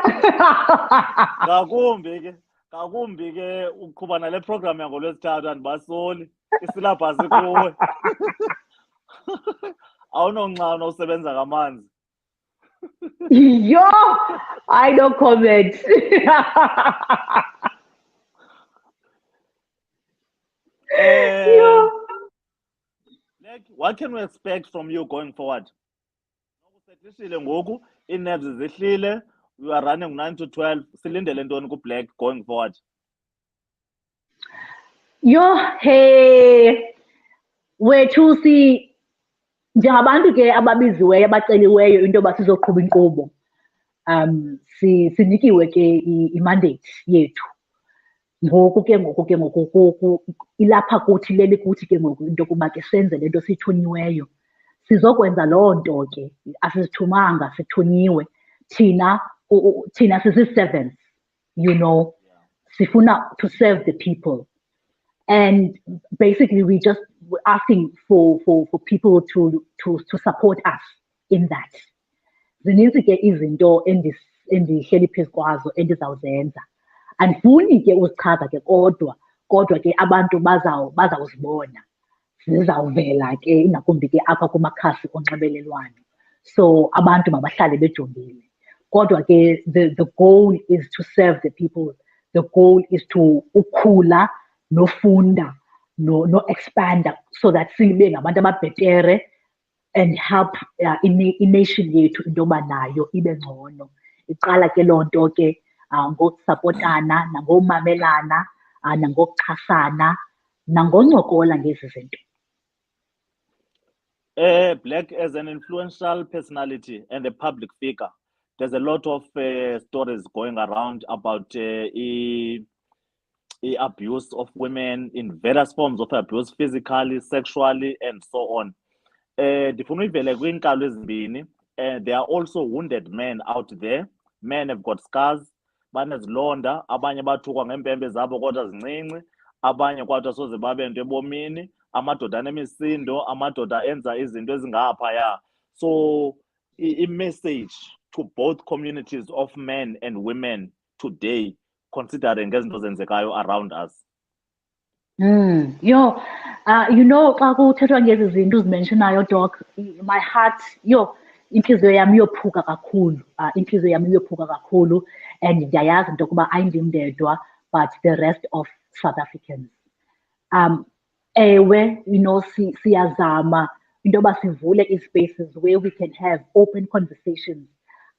Ngakumbi ke uqhuba nale program yangoLwesithathu andibasoli isilabhasi kuwe. Awunonxana usebenza ngamanzi. Yo, I don't comment. Like, what can we expect from you going forward? Ngoku ii-nerves zihlile, you are running 9 to 12. Silindele ntoni kuBlack going forward? Yo, hey, wethu njengabantu ke ababiziweyo abaceliweyo into yoba sizoqhuba inkqubo, sinikiwe ke i-mandate yethu. Ngoku ilapha kuthi leli kuthi ke ngoku into yokuba ke senze le nto sithunyiweyo. Sizokwenza loo nto ke, asizithumanga sithunyiwe. Thina sisi-servants, you know, sifuna to serve the people. And basically, we're asking for people to support us in that. Zininzi ke izinto endihleli phezu kwazo endizawuzenza. Andifuni ke uzichaza ke kodwa ke abantu bazawuzibona. Zizawuvela ke ingakumbi ke apha kumakhasi onxibelelwano. So abantu mabahlale bejongile. Kodwa ke the goal is to serve the people. The goal is to ukhula nofunda no expanda so that sibe ngabantu ababhetere and help i-nation yethu into yoba nayo ibe ngcono. Iqala ke loo nto ke ngokusapotana nangomamelana nangokuxhasana nangoncokola ngezi zinto. Black, as an influential personality and a public figure, there's a lot of stories going around about abuse of women in various forms of abuse, physically, sexually, and so on. Ndifuna uyivele kwiinkalo ezimbini. There are also wounded men out there. Men have got scars, banezilonda, abanye bathukwa ngempembe zabo kodwa zincinci, abanye kodwa soze babe nto ebomini, amadoda anemisindo, amadoda enza izinto ezingaphaya. So i-message to both communities of men and women today, considering ngezinto zenzekayo around us. You know, xa kuthethwa ngezi zinto uzimentionayo, Doc, my heart, intliziyo yam iyophuka kakhulu. Intliziyo yam iyophuka kakhulu, and ndiyayazi into yokuba ayindim ndedwa, but the rest of South Africans. Ewe, siyazama into yoba sivule i-spaces where we can have open conversations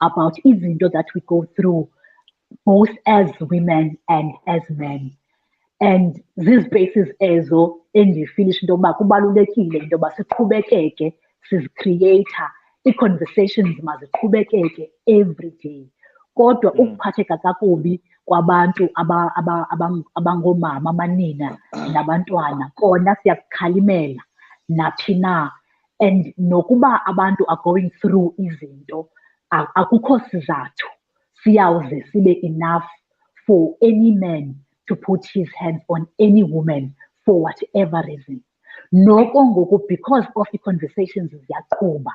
about izinto that we go through, both as women and as men. And these spaces ezo endifinish into yoba kubalulekile into yoba siqhubekeke sizicreator, ii-conversations maziqhubekeke every day. Kodwa ukuphatheka kakubi kwabantu abangoomama, amanina nabantwana, kona siyakukhalimela naphi na. And nokuba abantu are going through izinto, akukho sizathu siyawuze sibe enough for any man to put his hands on any woman for whatever reason. Noko ngoku, because of i-conversations ziyaqhuba,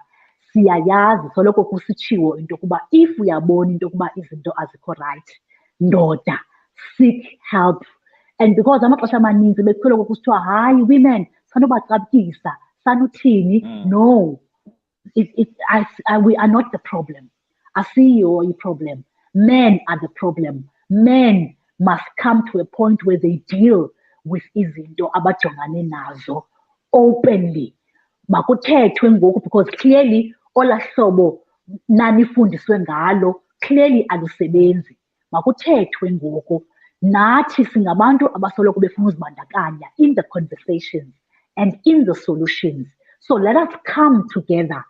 siyayazi soloko kusitshiwo into yokuba if uyabona into yokuba izinto azikho right, ndoda, seek help. And because amaxesha amaninzi bekusoloko kusithiwa, hayi, women, sanubacapukisa, sanuthini. No, we are not the problem. Asiyo i-problem. Men are the problem. Men must come to a point where they deal with izinto abajongane nazo openly. Makuthethwe ngoku, because clearly ola hlobo nanifundiswe ngalo clearly alusebenzi. Makuthethwe ngoku. Nathi singabantu abasoloko befuna uzibandakanya in the conversations and in the solutions. So let us come together.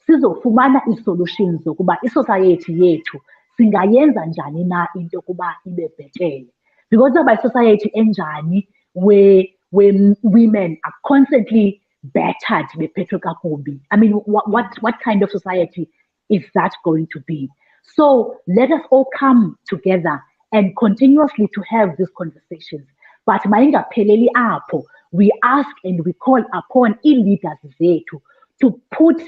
Sizofumana ii-solutions zokuba i-society yethu singayenza njani na into yokuba ibe bhetele. Because aba i-society enjani where women are constantly battered, bephethwe kakubi. I mean, what kind of society is that going to be? So let us all come together and continuously to have these conversations. But mayingapheleli apho, we ask and we call upon leaders zethu to put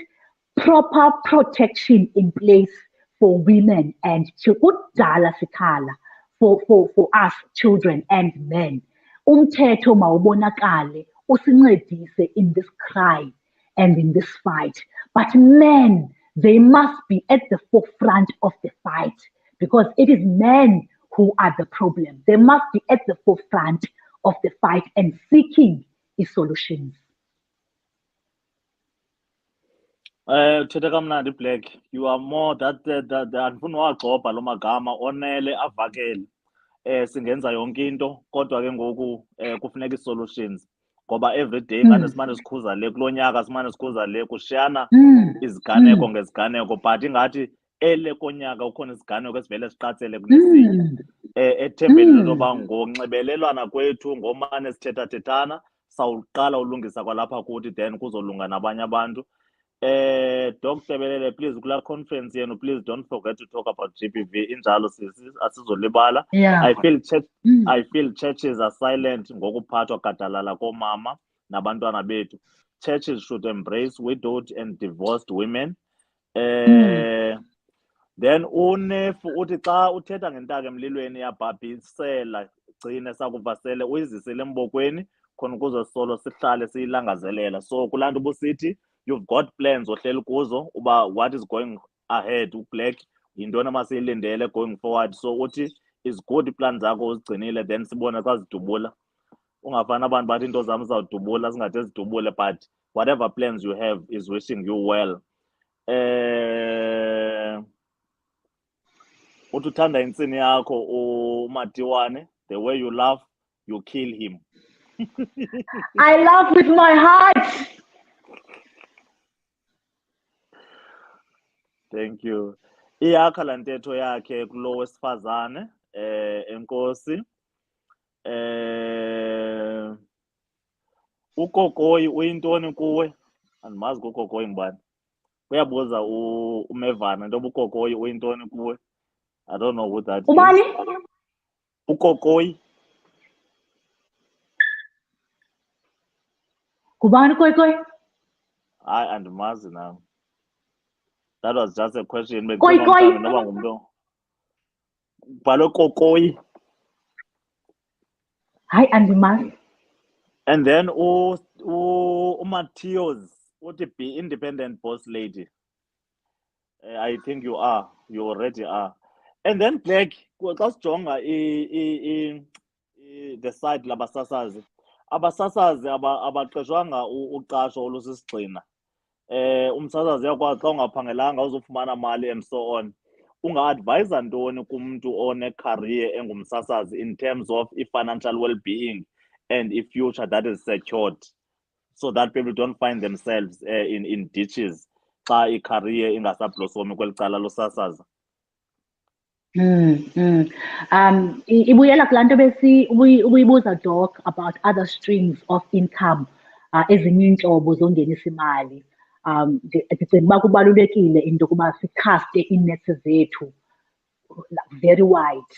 proper protection in place for women and kudala sikhala for us children and men. Umthetho mawubonakale usincedise in this cry and in this fight. But men, they must be at the forefront of the fight, because it is men who are the problem. They must be at the forefront of the fight and seeking solutions. Thetha kamnandi Black, you are more that andifuna wagxobha lo magama onele avakele. Singenza yonke into kodwa ke ngoku kufuneka ii-solutions, ngoba every day ngane simane sikhuza le kulo nyaka, simane sikhuza le kushiyana iziganeko ngeziganeko, but ingathi ele konyaka ukhona isiganeko esivele siqatsele kunesinye. Ethembeni loba ngonxibelelwana kwethu, ngomane sithethathethana, sawuqala ulungisa kwalapha kuthi, then kuzolunga nabanye abantu. Dr. Belele, please, kula conference yenu, please don't forget to talk about GBV. Injalo sisi asizolibala. Yeah. I feel churches are silent ngokuphathwa gadalala komama nabantwana bethu. Churches should embrace widowed and divorced women. Then unefu uthi xa uthetha ngentaka emlilweni yabhabhisela gcine sakuvasele uyizisele embokweni khona ukuze solo sihlale siyilangazelela. So kulantu busithi you've got plans ohleli kuzo uba what is going ahead uBlack yintoni masiyilindele going forward. So uthi is good plan zakho uzigcinile, then sibone xa zidubula. Ungafana abantu bathi into zami zawudubula zingathi zidubule, but whatever plans you have is wishing you well. Uthi uthanda intsini yakho uMatiwane, the way you laugh you kill him. I laugh with my heart. Thank you. Iyakha la ntetho yakhe kulo wesifazane enkosi. Ukokoyi uyintoni kuwe? Andimazi ukokoyi ngubani. Uyabuza umevana ntoba ukokoyi uyintoni kuwe? I don't know who that Ubani? is. Ukokoyi. Kubani koyi? Hayi andimazi now. That was just a question. Koi. Balo kokoyi. Hi, andimazi. And then Matthias, what be independent boss lady. I think you are. You already are. And then Black, that's stronger. The side labasasazi. Abasasazi abaqeshwanga uqasho olusisigxina. Umsasazi yakwazi xa ungaphangelanga uzofumana mali and so on. Unga-advise ntoni kumuntu one-career engumsasazi in terms of financial well-being and a future that is secured, so that people don't find themselves in ditches xa i-career ingasablosomi kweli cala losasaza? Ibuyela kulaa nto uyibuza Doc about other streams of income, ezinye iintlobo zongenisa imali. Ndicinga uba kubalulekile into yokuba sikhaste iinetse zethu very wide,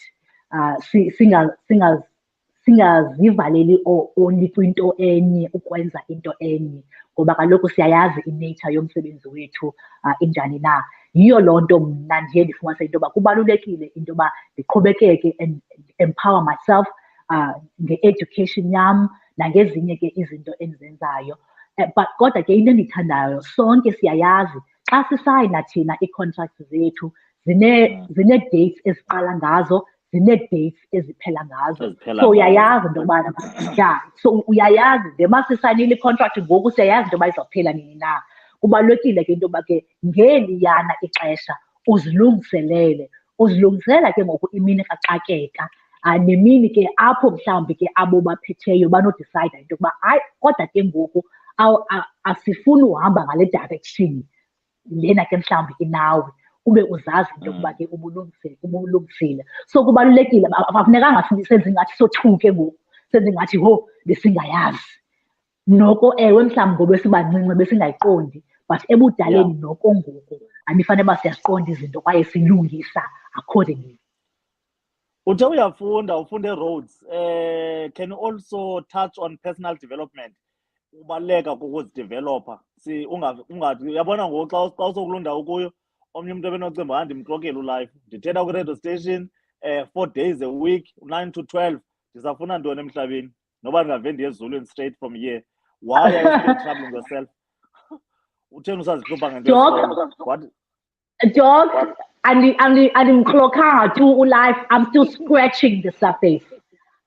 singazivaleli only kwinto enye ukwenza into enye, ngoba kaloku siyayazi inature yomsebenzi wethu injani na. Yiyo loo nto mna ndiye ndifumanise into yoba kubalulekile into yoba ndiqhubekeke and empower myself nge-education yam nangezinye ke izinto endizenzayo. but kodwa ke into endiyithandayo sonke siyayazi xa sisayina thina ii-contracts zethu zine-dates eziqala ngazo, zine-dates eziphela ngazo. So uyayazi into yobana so uyayazi nje uma sisayinile i-contract ngoku siyayazi into yoba izawuphela nini na. Kubalulekile ke into yoba ke ngeliyana ixesha uzilungiselela ke ngoku imini kaxakeka nemini ke apho mhlawumbi ke abo baphetheyo banodicayida into yokuba hayi kodwa ke ngoku asifuni uhamba ngale direction lena ke mhlawumbi inawe ube uzazi into yokuba ke ubulungisile. So kubalulekile akufunekanga senze ngathi sothuke ngoku senze ngathi ho besingayazi noko ewe mhlawumbi ngoba sibancinci besingayiqondi but ebudaleni noko ngoku anifanele uba siyasiqonda izinto kwaye silungisa accordingly. Uthe uyafunda ufunde roads, can you also touch on personal development? Ubaluleka kokuzidevelopa uyabona ngoku xa usokulunda ukuyo omnye umuntu ebenocimba ndimxokele ulife ndithetha kwi-radio station 4 days a week 9 to 12 ndizafuna ntoni emhlabeni noba ndingave ndiye ezulwini straight from here. Why are you still troubling yourself? Utheni usazihlupha ngento yesikolo? Dog, andimxokanga tu ulife. I'm still scratching the surface.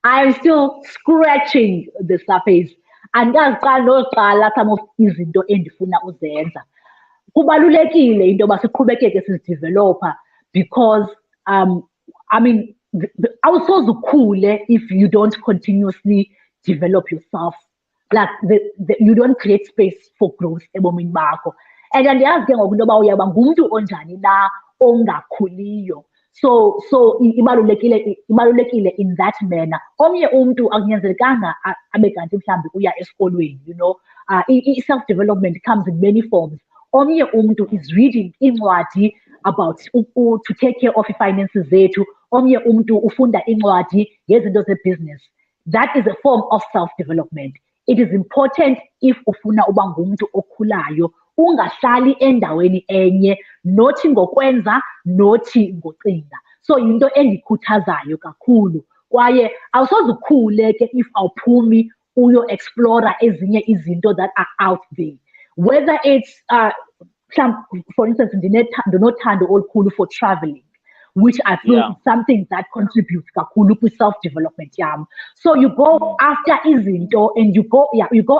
I'm still scratching the surface. Andikaziqala noqala some of izinto endifuna uzenza. Kubalulekile into yoba siqhubekeke sizidevelopa because I mean awusoze ukhule if you don't continuously develop yourself. Like you don't create space for growth ebomini bakho. And andiyazi ke ngoku into yoba uyaba ngumntu onjani na ongakhuliyo. So ibalulekile in that manner. Omnye umntu akunyanzelekanga abe kanti mhlawumbi uya esikolweni, you know. I-self-development comes in many forms. Omnye umntu is reading incwadi about to take care of i-finances zethu. Omnye umntu ufunda incwadi ngezinto ze-business. That is a form of self-development. It is important if ufuna uba ngumntu okhulayo ungahlali endaweni enye nothi ngokwenza nothi ngocinga. So yinto endikhuthazayo kakhulu kwaye awusoze ukhule ke if awuphumi uyo explore ezinye izinto that are out there. Whether it's for instance ndinothando olukhulu for traveling, which I feel is something that contributes kakhulu to self-development yam. So you go after izinto and you go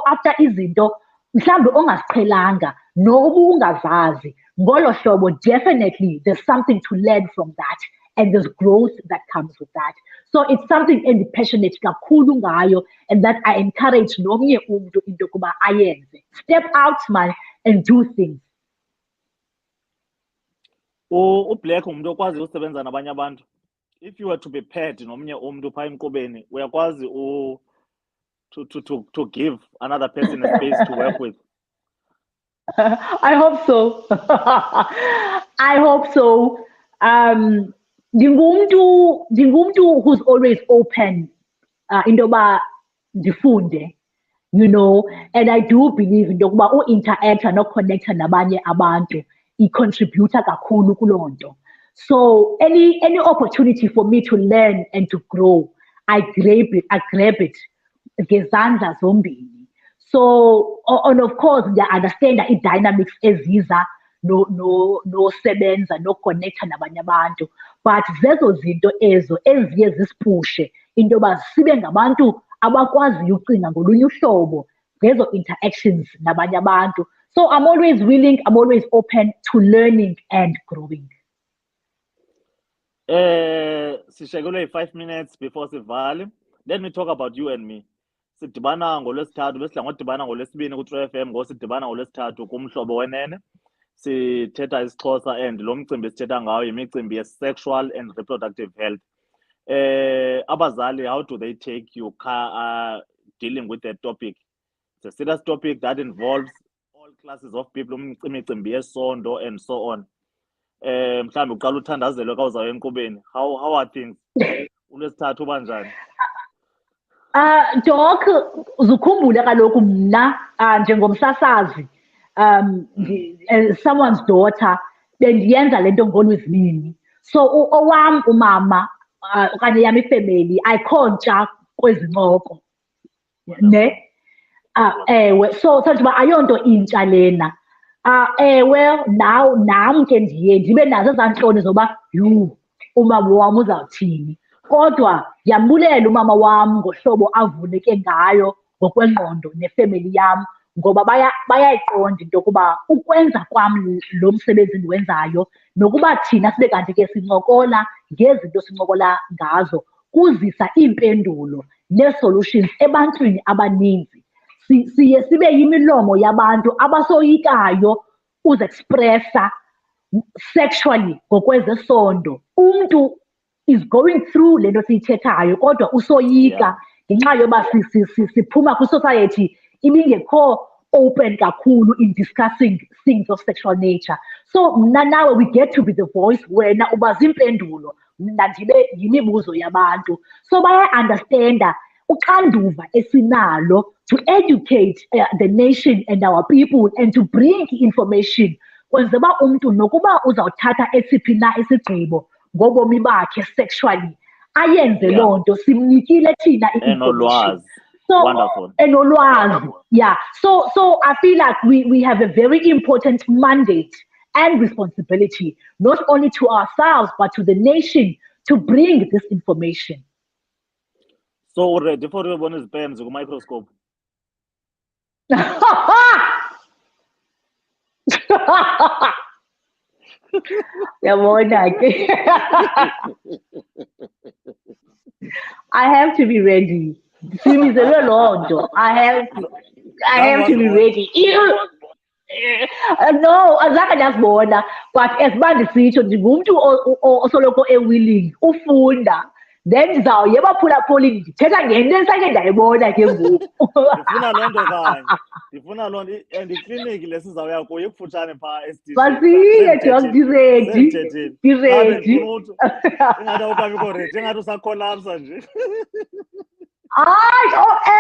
after izinto mhlawumbi ongaziqhelanga noba ungazazi ngolo hlobo. Definitely there's something to learn from that and there's growth that comes with that. So it's something passionate kakhulu ngayo and that I encourage nomnye umntu into yokuba ayenze. Step out man and do things. UBlaq umuntu okwazi usebenza nabanye abantu. If you were to be paired nomnye umuntu phaa emqubeni uyakwazi to give another person a space to work with. I hope so. I hope so. Ndingumuntu who's always open into yoba ndifunde, you know, and I do believe into yokuba u-interacta noconnecta nabanye abantu i-contributor kakhulu kuloo nto. So any opportunity for me to learn and to grow, I grab it ngezandla zombini. So and of course I understand the dynamics eziza no sebenza no connecta nabanye abantu, but zezo zinto ezo eziye zisipushe into yoba sibe ngabantu abakwaziyo ucinga ngolunye uhlobo ngezo interactions nabanye abantu. So I'm always willing, I'm always open to learning and growing. Sishekelwe 5 minutes before sivale. Let me talk about you and me. Sidibana ngolwesithathu besidla ngodibana ngolwesibini ku-True FM ngosidibana ngolwesithathu kumhlobo wenene. Sithetha isiXhosa and lo mcimbi sithetha ngawo yimicimbi ye-sexual and reproductive health. Abazali, how do they take you dealing with that topic? It's a serious topic that involves all classes of people, imicimbi yesondo and so on. Mhlawumbi uqala uthandazelwe xa uzawuya enkqubeni. How are things? Ulwesithathu uba njani? Doc, uzukhumbule kaloku mna njengomsasazi someone's daughter bendiyenza lento ngolwezibini. So owam umama okanye yam ifamily ayikho ntsha kwezi ncoko ne. ewe, so sathi uba ayonto intsha lena. Ewe, nam ke ndiye ndibe nazo ezaa ntloni zoba yhu, umama wam uzawuthini. Kodwa ndiyambulela umama wam ngohlobo avuleke ngayo ngokwengqondo nefemeli yam, ngoba bayayiqonda into yokuba ukwenza kwam lo msebenzi ndiwenzayo, nokuba thina sibe kanti ke sincokola ngezinto sincokola ngazo, kuzisa iimpendulo nee-solutions ebantwini abaninzi. Siye sibe yimilomo yabantu abasoyikayo uzexpressa sexually ngokwezesondo. Umntu is going through le nto siyithethayo kodwa usoyika ngenxa yoba siphuma kwisociety ibingekho open kakhulu in discussing things of sexual nature. So mna nawe we get to be the voice, wena uba ziimpendulo, mna ndibe yimibuzo yabantu. So baya-understanda uxanduva esinalo to educate the nation and our people and to bring information kwenzela uba umntu nokuba uzawuthatha esiphi na isigqibo ngobomi bakhe sexually, ayenze loo nto, simnikile thina i-information. So, enolwazi. Yeah. So I feel like we have a very important mandate and responsibility, not only to ourselves, but to the nation to bring this information. So ready for your bonus pens with microscope. I have to be ready. I have to be ready. No, azange ndazibona, but as uba ndisitsho ndingumntu osoloko willing ufunda, then ndizawuye ebaphulaphulini ndithetha ngento endisake ndayibona ke ngoku. Ndifuna loo nto kanye, ndifuna loo nto, and ikliniki le sizawuya kuyo ikufutshane phaa esidini. Masiye Doc, ndiredi. Ingathi awukabikho ready, ingathi usakolapsa nje. Hayi,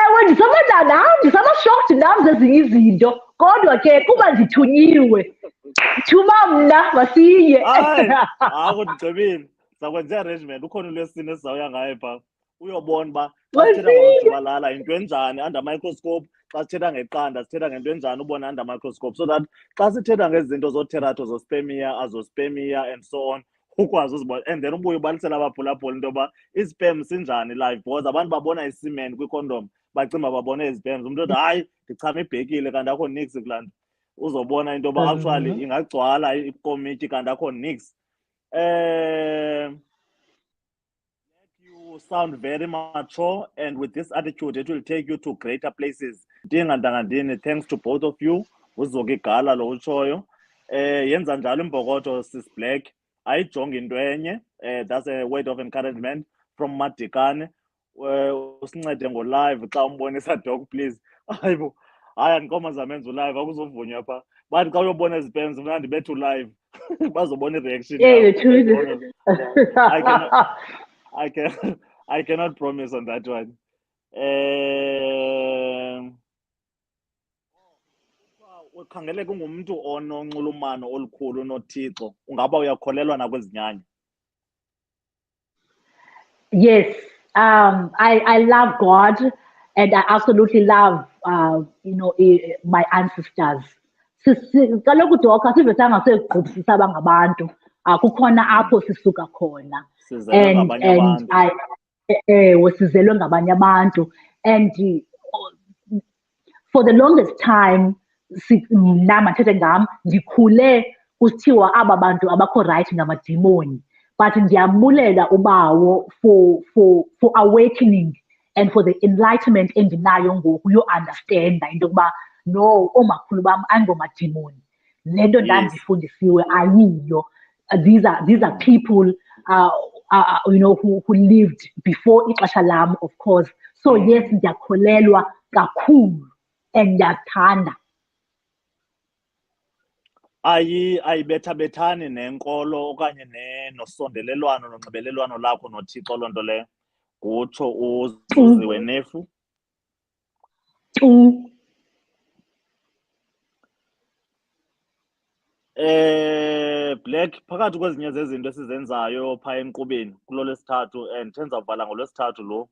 ewe ndisaba-shocked nam zezinye izinto, kodwa ke kuba ndithunyiwe, thuma mna masiye. Hayi, ndigqibile. Sakwenza i-arrangement, ukhona ulwesine esizawuya ngayo phaa uyobona uba xa sithetha ngokujibalala yinto enjani under microscope, xa sithetha ngeqanda sithetha ngento enjani ubona under microscope, so that xa sithetha ngezi zinto zoteratozospemia, azospemia and so on, ukwazi uzibona, and then ubuye ubalisela abaphulaphula into yoba ispem sinjani live, because abantu babona isimen kwicondom bacimba babone izipem. Umntu othi hayi ndichama ibhekile kanti akho nix kulaa nto, uzobona into yoba actually ingagcwala ikomityi kanti akho nix. You sound very mature, and with this attitude it will take you to greater places. Thanks to both of you. Uzoki gala lo utshoyo. Yenza njalo imbokodo sis Black. Ayijonge into enye. That's a word of encouragement from Madikane. Usincede ngo-live xa umbonisa Doc, please. Hayibo, hayi andinkomo zamenza u-live akuzovunywa phaa. But xa uyobona ezipens mna ndibethe live bazobona i-reaction. I cannot promise on that one. Ukhangeleka ungumntu ononxulumano olukhulu noThixo, ungaba uyakholelwa nakwezinyanya? Yes, I love God, and I absolutely love my ancestors. Kaloku Doc, asivesanga segqubsisa abangabantu, kukhona apho sisuka khona, and sizelwe ngabanye abantu, and for the longest time nam athethe ngam ndikhule kusithiwa aba bantu abakho right ngamadimoni, but ndiyabulela ubawo for awakening and for the enlightenment endinayo ngoku yo-understanda into yokuba no, oomakhulu bam ayingomadimoni, le nto ndandifundisiwe ayiyo. These are people who lived before ixesha lam, of course. So yes, ndiyakholelwa kakhulu and ndiyathanda. Ayibethabethani nenkolo okanye nosondelelwano nonxibelelwano lakho noThixo loo nto leyo, kutsho uzuziwe nefu? Black, phakathi kwezinye zezinto esizenzayo phaa enkqubeni kulo lwesithathu, and ndizawuvala ngolwesithathu lo,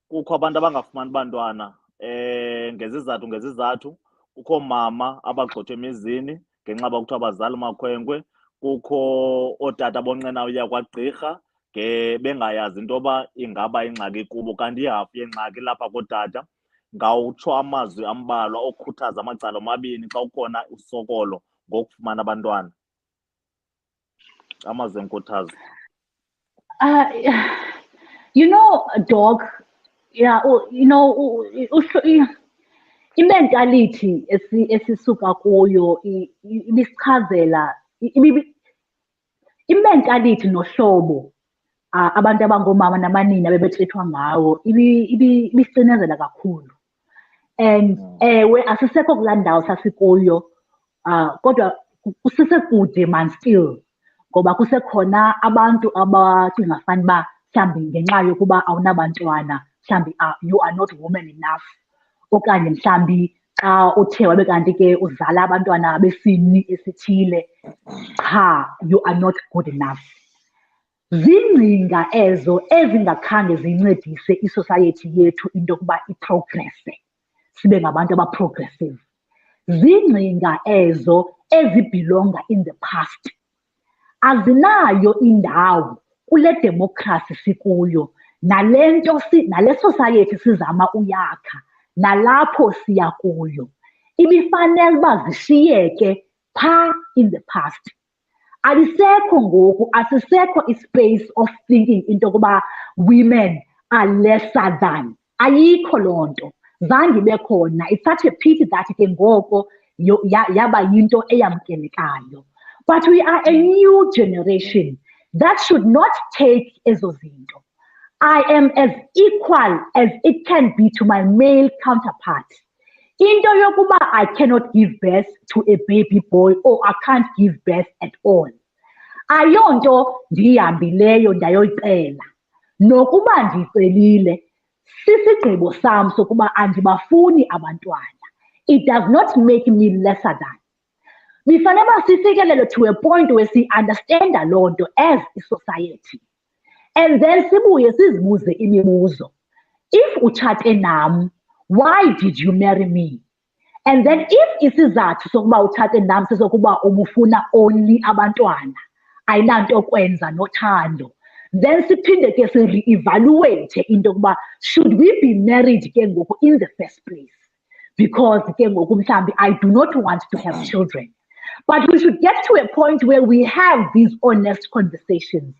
kukho abantu abangafumani bantwana ngezizathu kukho mama abagxothwe emizini ngenxa yoba kuthiwa abazali makhwenkwe, kukho ootata bonqena uya kwagqirha bengayazi into yoba ingaba ingxaki kubo, kanti ihafu yengxaki lapha kootata. Ngawutsho amazwi ambalwa okhuthaza amacala omabini xa ukhona usokolo ngokufumana abantwana, amazwi enkuthazo. You know, Doc, yeah, you know, i-mentality esisuka kuyo ibisichazela i-mentality nohlobo abantu abangoomama namanina bebetrithwa ngawo ibisinezela kakhulu. And ewe asisekho kulaa ndawo sasikuyo, kodwa kusesekude man still, ngoba kusekhona abantu abacinga fanuba mhlawumbi ngenxa yokuba awunabantwana mhlawumbi you are not woman enough, okanye mhlawumbi xa uthe wabe kanti ke uzala abantwana besini esithile, cha, you are not good enough. Ziingcinga ezo ezingakhange zincedise isociety yethu into yokuba iprogresse, sibe ngabantu abaprogressive. Ziingcinga ezo ezibhilonga in the past. Azinayo indawo kule democracy sikuyo, nale society sizama uyakha, nalapho siya kuyo. Ibifanele uba zishiyeke phaa in the past. Alisekho ngoku, asisekho ispace of thinking into yokuba women are lesser than. Ayikho loo nto, zange ibe khona. It's such a pity that ke ngoko yaba yinto eyamkelekayo. But we are a new generation that should not take ezo zinto. I am as equal as it can be to my male counterpart. Into yokuba I cannot give birth to a baby boy or I can't give birth at all. Ayonto ndihambileyo ndayoyicela. Nokuba ndicelile, sisigqibo sam sokuba andibafuni abantwana. It does not make me lesser than. Bifanele sifikelele to a point where we understand loo nto as a society. And then sibuye sizibuze imibuzo. If utshate nam, why did you marry me? And then if isizathu sokuba utshate nam sesokuba ubufuna only abantwana, ayinanto kwenza nothando, then siphinde ke si-re-evaluate into yokuba should we be married ke ngoku in the first place? Because ke ngoku mhlambi I do not want to have children. But we should get to a point where we have these honest conversations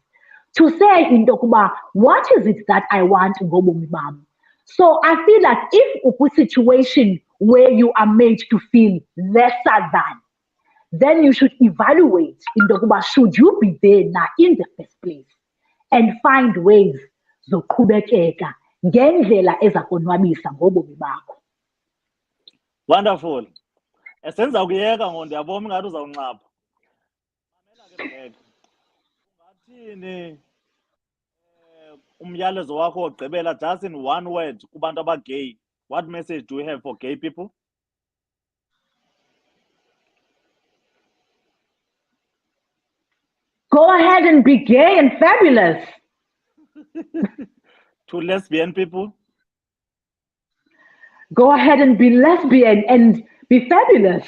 to say into yokuba what is it that I want ngobomi bam? So I feel like if a situation where you are made to feel lesser than, then you should evaluate into yokuba should you be there now in the first place and find ways zoqhubekeka ngendlela ezakonwabisa ngobomi bakho. Wonderful. Esenza ukuyeka ngoku ndiyabona ingathi uzawuncapha. Mamela ke Blaq. Ungathini umyalezo wakho wokugqibela, just in one word, kubantu abagay? What message do you have for gay people? Go ahead and be gay and fabulous. To lesbian people? Go ahead and be lesbian and be fabulous.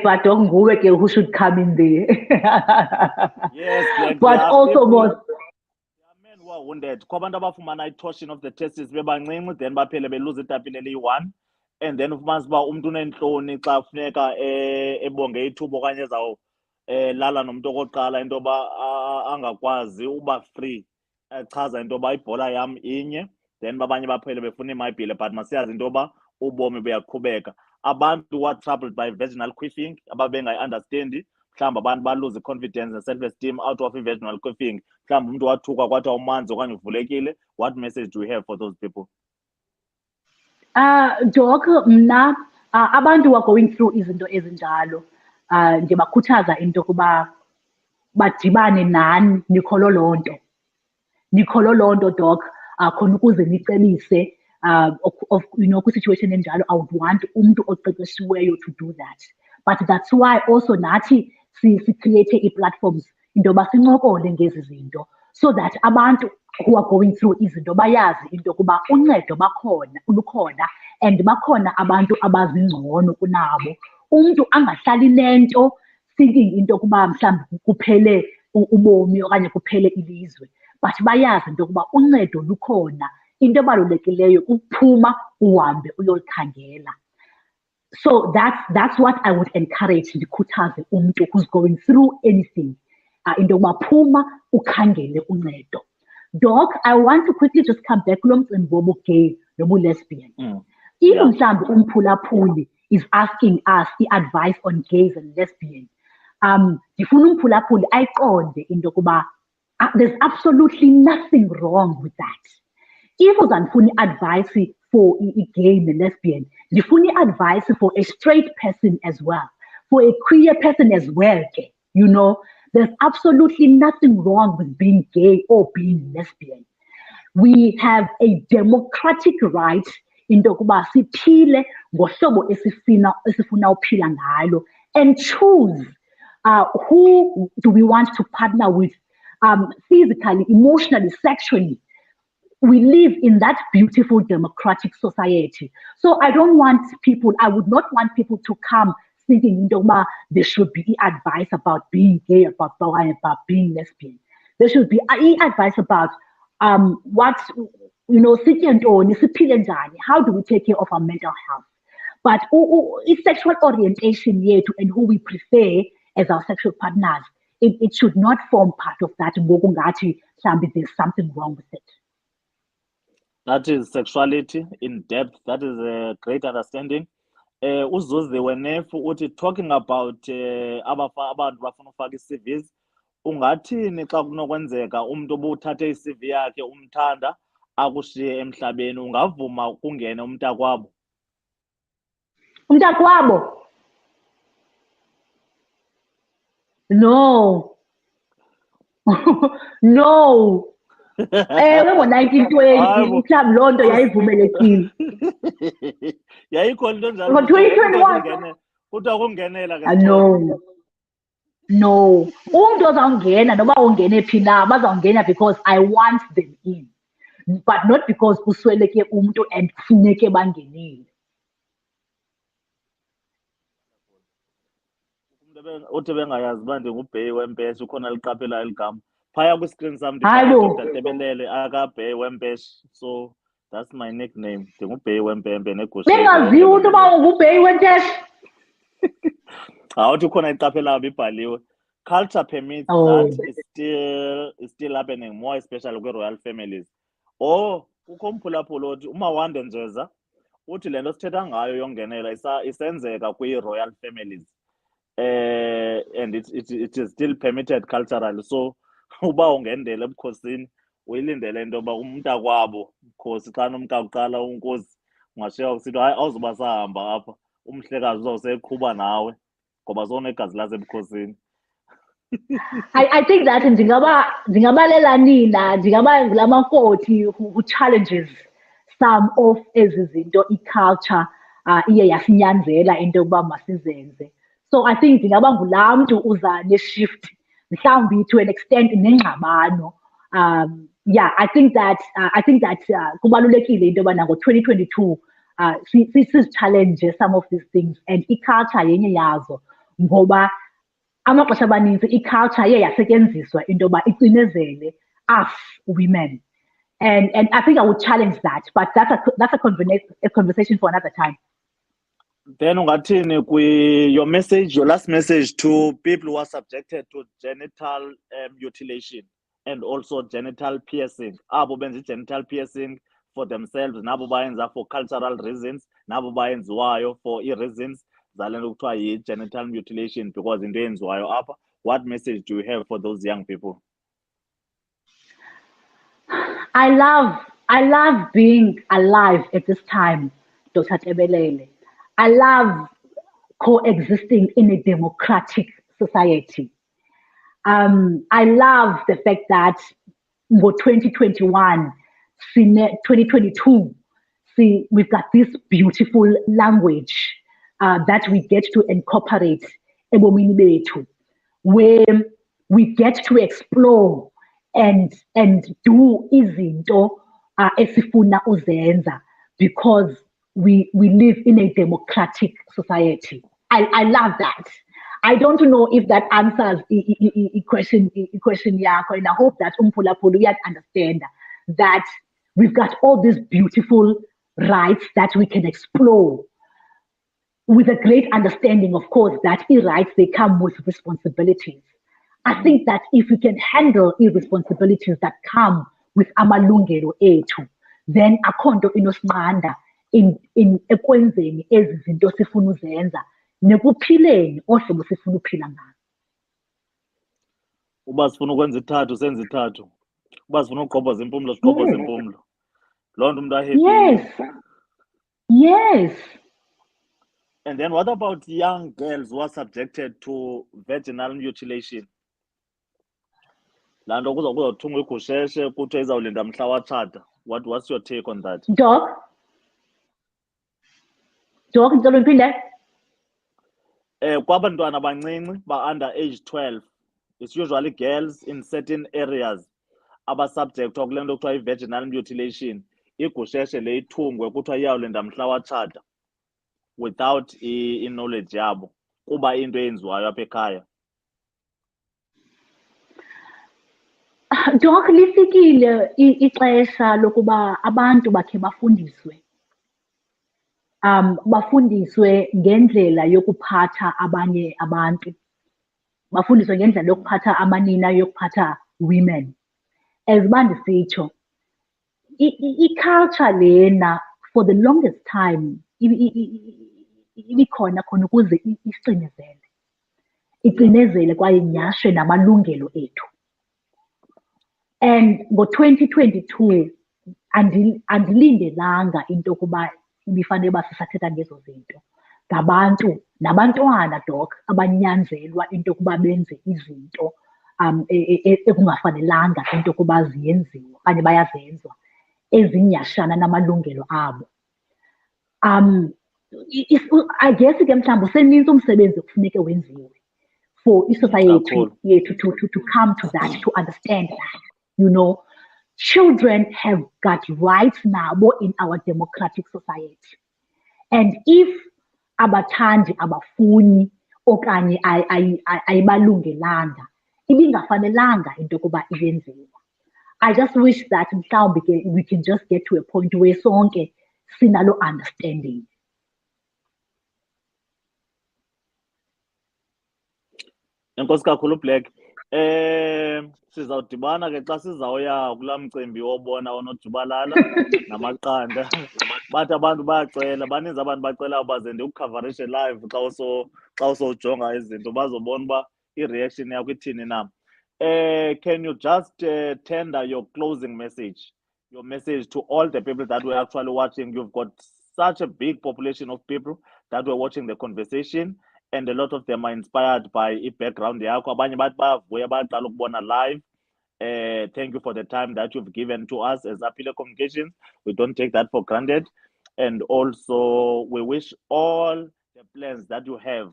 But don't go again, who should come in there? Yes, but also most. There are men who are wounded. Kwabantu abafumana i-torsion of the testes bebancinci, then baphele beluza itapile eliyi-1, and then ufumanisa uba umntu uneentloni xa kufuneka ebonge ithuba okanye lala nomntu okokuqala into yoba angakwazi uba free, echaza into yoba ibhola yam inye, then babanye baphele befuna imayibhile, but masiyazi into yoba ubomi buyaqhubeka. Abantu who are troubled by vaginal queefing, ababengayi-understandi, mhlawumbi abantu baluze i-confidence ne-self-esteem out of i-vaginal queefing, mhlawumbi umntu wathuka kwathiwa umanzi okanye uvulekile. What message do we have for those people? Doc, mna abantu who are going through izinto ezinjalo, ndiyabakhuthaza into yokuba badibane nani nikholo loo nto. Nikholo loo nto, Doc, khona ukuze nicebise kwi-situation enjalo. I would want umntu oqeqeshiweyo to do that. But that's why also nathi si create i-platforms into yoba sincokole ngezi zinto so that abantu who are going through izinto bayazi into yokuba uncedo lukhona and bakhona abantu abazingcono kunabo. Umntu angahlali nento thinking into yokuba mhlawumbi kuphele ubomi okanye kuphele ilizwe, but bayazi into yokuba uncedo lukhona. Into ebalulekileyo kukuphuma uhambe uyolikhangela. So that's what I would encourage, ndikhuthaze umntu who's going through anything. Into yokuba phuma ukhangele uncedo. Doc, I want to quickly just come back kulo mcimbi wobu-gay nobu-lesbian. If mhlawumbi umphulaphuli is asking us advice on gays and lesbians, ndifuna umphulaphuli ayiqonde into yokuba there's absolutely nothing wrong with that. If uzandifuna advice for a gay and lesbian, ndifuna advice for a straight person as well, for a queer person as well, you know. There's absolutely nothing wrong with being gay or being lesbian. We have a democratic right into yokuba siphile ngohlobo esifuna uphila ngalo and choose who do we want to partner with, physically, emotionally, sexually. We live in that beautiful democratic society. So I would not want people to come thinking there should be advice about being gay, about being lesbian. There should be advice about what, how do we take care of our mental health. But sexual orientation yet and who we prefer as our sexual partners, it should not form part of that. There's something wrong with it. That is sexuality in depth. That is a great understanding. Uzuze wenefu uthi talking about abantu bafuna ufaka i-CVs, ungathini xa kunokwenzeka umuntu obuthathe i-CV yakhe umthanda akushiye emhlabeni, ungavuma kungene umntakwabo? Umntakwabo? No. No. Ngo-1920 mhlawumbi loo nto yayivumelekile. Yayikho into njalo. Ngo-2021 kuthiwa kungenela ke. No. Umntu ozawungena noba ungene phi na bazawungena because I want them in, but not because kusweleke umntu and kufuneke bangenile. Uthi bengayazi uba ndingubheyi wempesha, ukhona liqaphela eligama. Phaya kwi-screen sam Dr. Tebelele akabheyi wempesha. So that's my nickname. Ndingubheyi wempempe negusha. Bengaziwa into uba ungubheyi wempesha. Awuthi ukhona iqaphela ibhaliwe. Culture permits that is still happening more, especially kwi-royal families. Kukho umphulaphula othi uMawande Njeza uthi le nto sithetha ngayo yongenela isenzeka kwi-royal families. And it is still permitted culturally. So uba ungendele ebukhosini uyilindele into yoba umntakwabo mkhosi xa nomntakuqala unkosi ungashiya usithi hayi awuzuba sahamba apha umhlekazi uzawuseqhuba nawe ngoba zonegazi lasebukhosini. I think that ndingabalela nina, ndingaba ngulamakoti who challenges some of ezi zinto i-culture iye yasinyanzela into yokuba masizenze. So I think ndingaba ngulaa mntu uza ne-shift mhlawumbi to an extent nengxabano. I think that kubalulekile into yoba nango-2022 challenge some of these things, and i-culture yenye yazo ngoba amaxesha amaninzi i-culture iye yasetyenziswa into yoba icinezele us women, and I think I would challenge that, but that's a conversation for another time. Then ungathini your last message to people who are subjected to genital mutilation and also genital piercing, abo benza genital piercing for themselves, nabo bayenza for cultural reasons, nabo bayenziwayo for reasons zale nto kuthiwa yi-genital mutilation because into eyenziwayo apha. What message do you have for those young people? I love being alive at this time, Dr. Tebelele. I love coexisting in a democratic society. I love the fact that for 2021, 2022, we've got this beautiful language that we get to incorporate ebomini bethu, where we get to explore and do izinto esifuna uzenza because we live in a democratic society. I love that. I don't know if that answers the question yakho, and I hope that Umphulaphula understand that we've got all these beautiful rights that we can explore with a great understanding, of course, that rights they come with responsibilities. I think that if we can handle irresponsibilities that come with amalungelo ethu, then akhonto inosinqanda in ekwenzeni ezi zinto sifuna uzenza nekuphileni ohlobo sifuna uphila ngalo. Uba sifuna ukwenza ithathu senze ithathu. Uba sifuna uqhobhoza impumlo siqhobhoza impumlo. Loo nto umntu ahappy. Yes. And then what about young girls who are subjected to vaginal mutilation? Laa nto kuzothungwa igusheshe kuthiwe izawulinda mhla watshata. What's your take on that? Doc, ndicela uphinde. Kwabantwana abancinci ba-under age 12, it's usually girls in certain areas abasubjectwa kule nto kuthiwa i-vaginal mutilation. Igusheshe le ithungwe kuthiwa iyawulinda mhla watshata without i-knowledge yabo kuba into eyenziwayo apha ekhaya. Doc, lifikile ixesha lokuba abantu bakhe bafundiswe. Bafundiswe ngendlela yokuphatha abanye abantu. Bafundiswe ngendlela yokuphatha amanina, yokuphatha women. As uba ndisitsho, i-culture lena for the longest time ibikhona khona ukuze isicinezele. Icinezele kwaye inyhashe namalungelo ethu. And ngo-2022 andilindelanga into yokuba ibifanele uba sisathetha ngezo zinto. Ngabantu nabantwana, Doc, abanyanzelwa into yokuba benze izinto ekungafanelanga into yokuba ziyenziwe okanye bayazenzwa ezinyhashana namalungelo abo. I guess ke mhlawumbi usenintsi umsebenzi kufuneke wenziwe for i-society yethu to come to that, to understand that. You know, children have got rights now in our democratic society. And if abathandi abafuni okanye ayibalungelanga, ibingafanelanga into yokuba iyenziwe. I just wish that mhlawumbi we can just get to a point where sonke sinalo understanding. Enkosi kakhulu Black. Sizawudibana ke xa sizawuya kulaa mcimbi wobona onojubalala namaqanda. Bathi abantu bayacela, baninzi abantu bacela baze ndikukhavarishe live xa usowujonga izinto bazobona uba i-reaction yakho ithini na. Can you just tender your closing message, your message to all the people that were actually watching? You've got such a big population of people that were watching the conversation, and a lot of them are inspired by i-background yakho. Abanye bathi bayavuya bayaqala ukubona live. Thank you for the time that you've given to us as Apile Communications. We don't take that for granted. And also, we wish all the plans that you have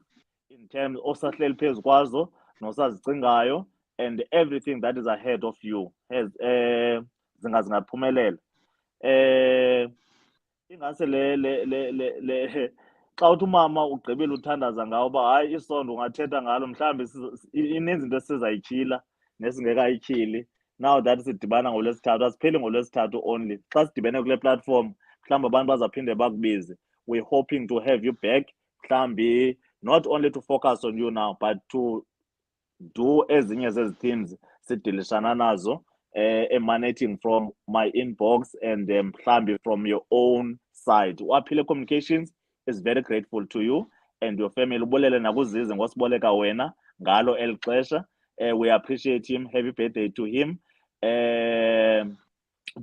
in terms of osahleli phezu kwazo nosazicingayo and everything that is ahead of you has zingaphumelela. Ingase le xa uthi umama ugqibile uthandaza ngawo uba hayi isondo ungathetha ngalo mhlawumbi ininzi into esizayityhila nesingekayityhili. Now that sidibana ngolwesithathu, asipheli ngolwesithathu only. Xa sidibene kule platform mhlawumbi abantu bazaphinde bakubize. We're hoping to have you back mhlawumbi, not only to focus on you now but to do ezinye zezi themes sidilishana nazo emanating from my inbox and mhlawumbi from your own side. Apile Communications is very grateful to you and your family. Ubulele nakuzize ngosiboleka wena ngalo eli xesha. We appreciate him. Happy birthday to him.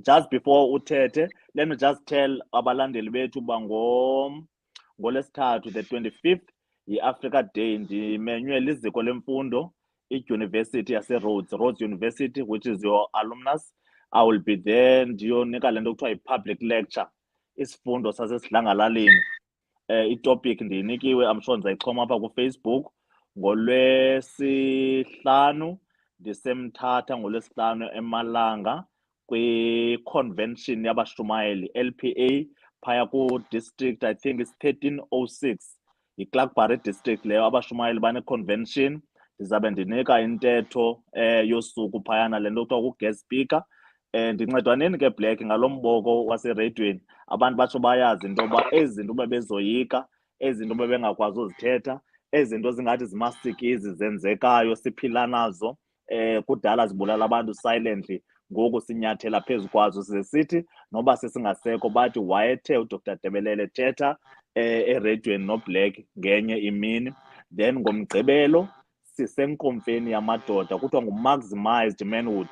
Just before uthethe, let me just tell abalandeli bethu uba ngolwesithathu, the 25th, yi-Africa Day, ndimenywe liziko lemfundo i-University Rhodes University, which is your alumnus. I will be there ndiyonika le nto kuthiwa yi-public lecture, isifundo sasesidlangalaleni. I-topic ndiyinikiwe, I'm sure ndizayixhoma apha kuFacebook ngolwesihlanu ndisemthatha ngolwesihlanu eMalanga kwi-convention yabashumayeli, LPA, phaya ku-district, I think it's 1306, yi-Clarkbury district leyo. Abashumayeli bane-convention, ndizabe ndinika intetho yosuku phayana, le nto kuthiwa ku-guest speaker. Ndincedwaneni ke Black ngalo mboko wasereyidweni, abantu batsho bayazi into yoba ezi zinto bebezoyika, ezi zinto bebengakwazi uzithetha, ezi zinto zingathi zimasikizi zenzekayo siphila nazo, kudala zibulala abantu silently, ngoku sinyathela phezu kwazo. Size sithi noba sesingasekho bathi wayethe uDr Debelele thetha ereyidweni noBlack ngenye imini. Then ngomgqibelo sisenkomfeni yamadoda, kuthiwa ngu-maximized manhood.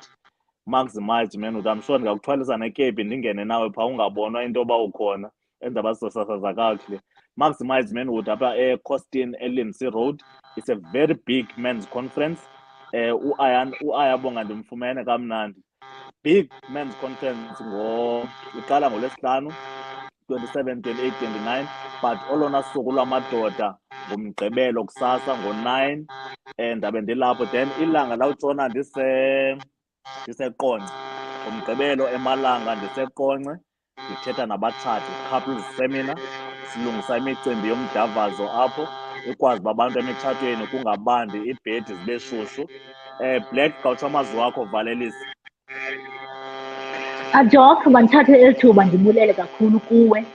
Maximized manhood, I'm sure ndingakuthwalisa nekephi ndingene nawe phaa ungabonwa into yoba ukhona, enza bazosasaza kakuhle. Maximized manhood apha eCostin eLimsey Road. It's a very big men's conference. uAyabonga ndimfumene kamnandi. Big men's conference iqala ngolwesihlanu 27, 28, 29, but olona suku lwamadoda ngomgqibelo kusasa ngo-9, ndabe ndilapho. Then ilanga lawutshona ndiseQonce, ngomgqibelo eMalanga ndiseQonce, ndithetha nabatshati, couples seminar, silungisa imicimbi yomdavazo apho, ikwazi uba abantu emitshatweni kungabandi, iibhedi zibe shushu. Black, khawutsho amazwi wakho valelisa. Doc, mandithathe eli thuba ndibulele kakhulu kuwe,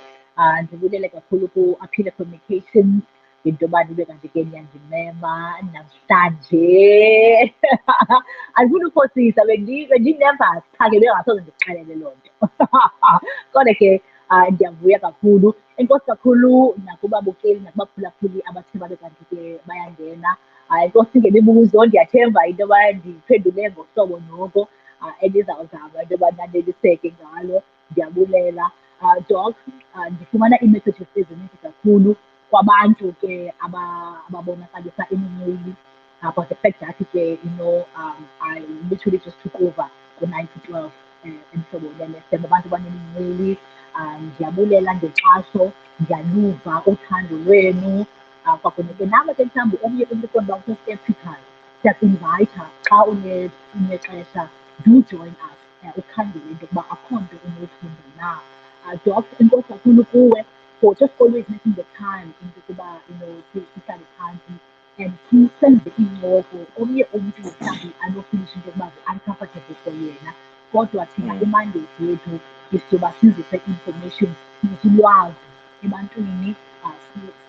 ndibulele kakhulu ku-Appeal Communications into yoba ndibe kanti ke niyandimema namhlanje. Andifuni uphosisa, bendinervous, qha ke bengasoze ndikuxelele loo nto. Kodwa ke ndiyavuya kakhulu. Enkosi kakhulu nakubabukeli nakubaphulaphuli abathe babe kanti ke bayangena. Enkosi ngemibuzo, ndiyathemba into yoba ndiphendule ngohlobo noko endizawuzama into yoba naneliseke ngalo. Ndiyabulela. Doc, ndifumana ii-messages ezininzi kakhulu kwabantu ke ababonakalisa iminqwili, but the fact that ke, I literally just took over ku-9 to 12 emhlobo we-NSM, abantu baneminqwili. Ndiyabulela ngenkxaso, ndiyaluva uthando lwenu. Kwakunye ke nawe ke mhlawumbi omnye umntu uqonda uba uso-skeptical, siyakuinvayitha xa unexesha, do join us, ukhangele into yokuba akho nto unoyifunda na. Doc, enkosi kakhulu kuwe for just always making the time into yokuba sihlale phantsi and senze iincoko. Omnye umntu mhlawumbi anofilisha into yokuba uncomfortable for yena, kodwa thina imandate yethu is yoba sizise information, sizise ulwazi ebantwini,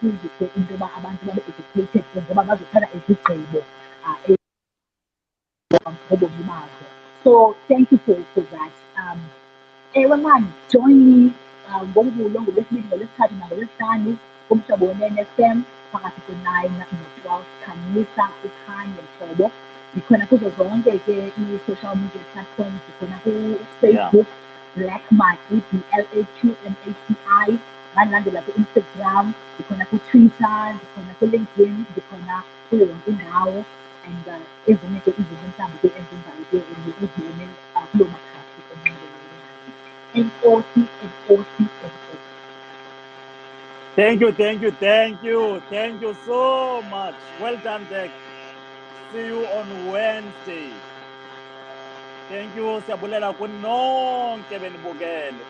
sizise into yoba abantu babe-educated njengoba bazothatha izigqibo ngobomi babo. So thank you for that. Ewe man, join me ngoMvulo, ngoLwesibini, ngoLwesithathu nangolwesihlanu kumhlobo we-NSM phakathi ko-9 no-12. Khanyisa, ukhanye mhlobo. Ndikhona kuzo zonke ke i-social media platforms. Ndikhona kuFacebook, Blaq Maci, BLAQMACI. Ngandilandela ku-Instagram, ndikhona ku-Twitter, ndikhona ku-LinkedIn, ndikhona kuyo yonke indawo. And ezinye ke izinto mhlawumbi ke enzenzayo ke uzibone kuloo makhasi onxibelelwano. Enkosi, enkosi, enkosi. Thank you so much. Well done, Jack. See you on Wednesday. Thank you, siyabulela kunonke benibukele.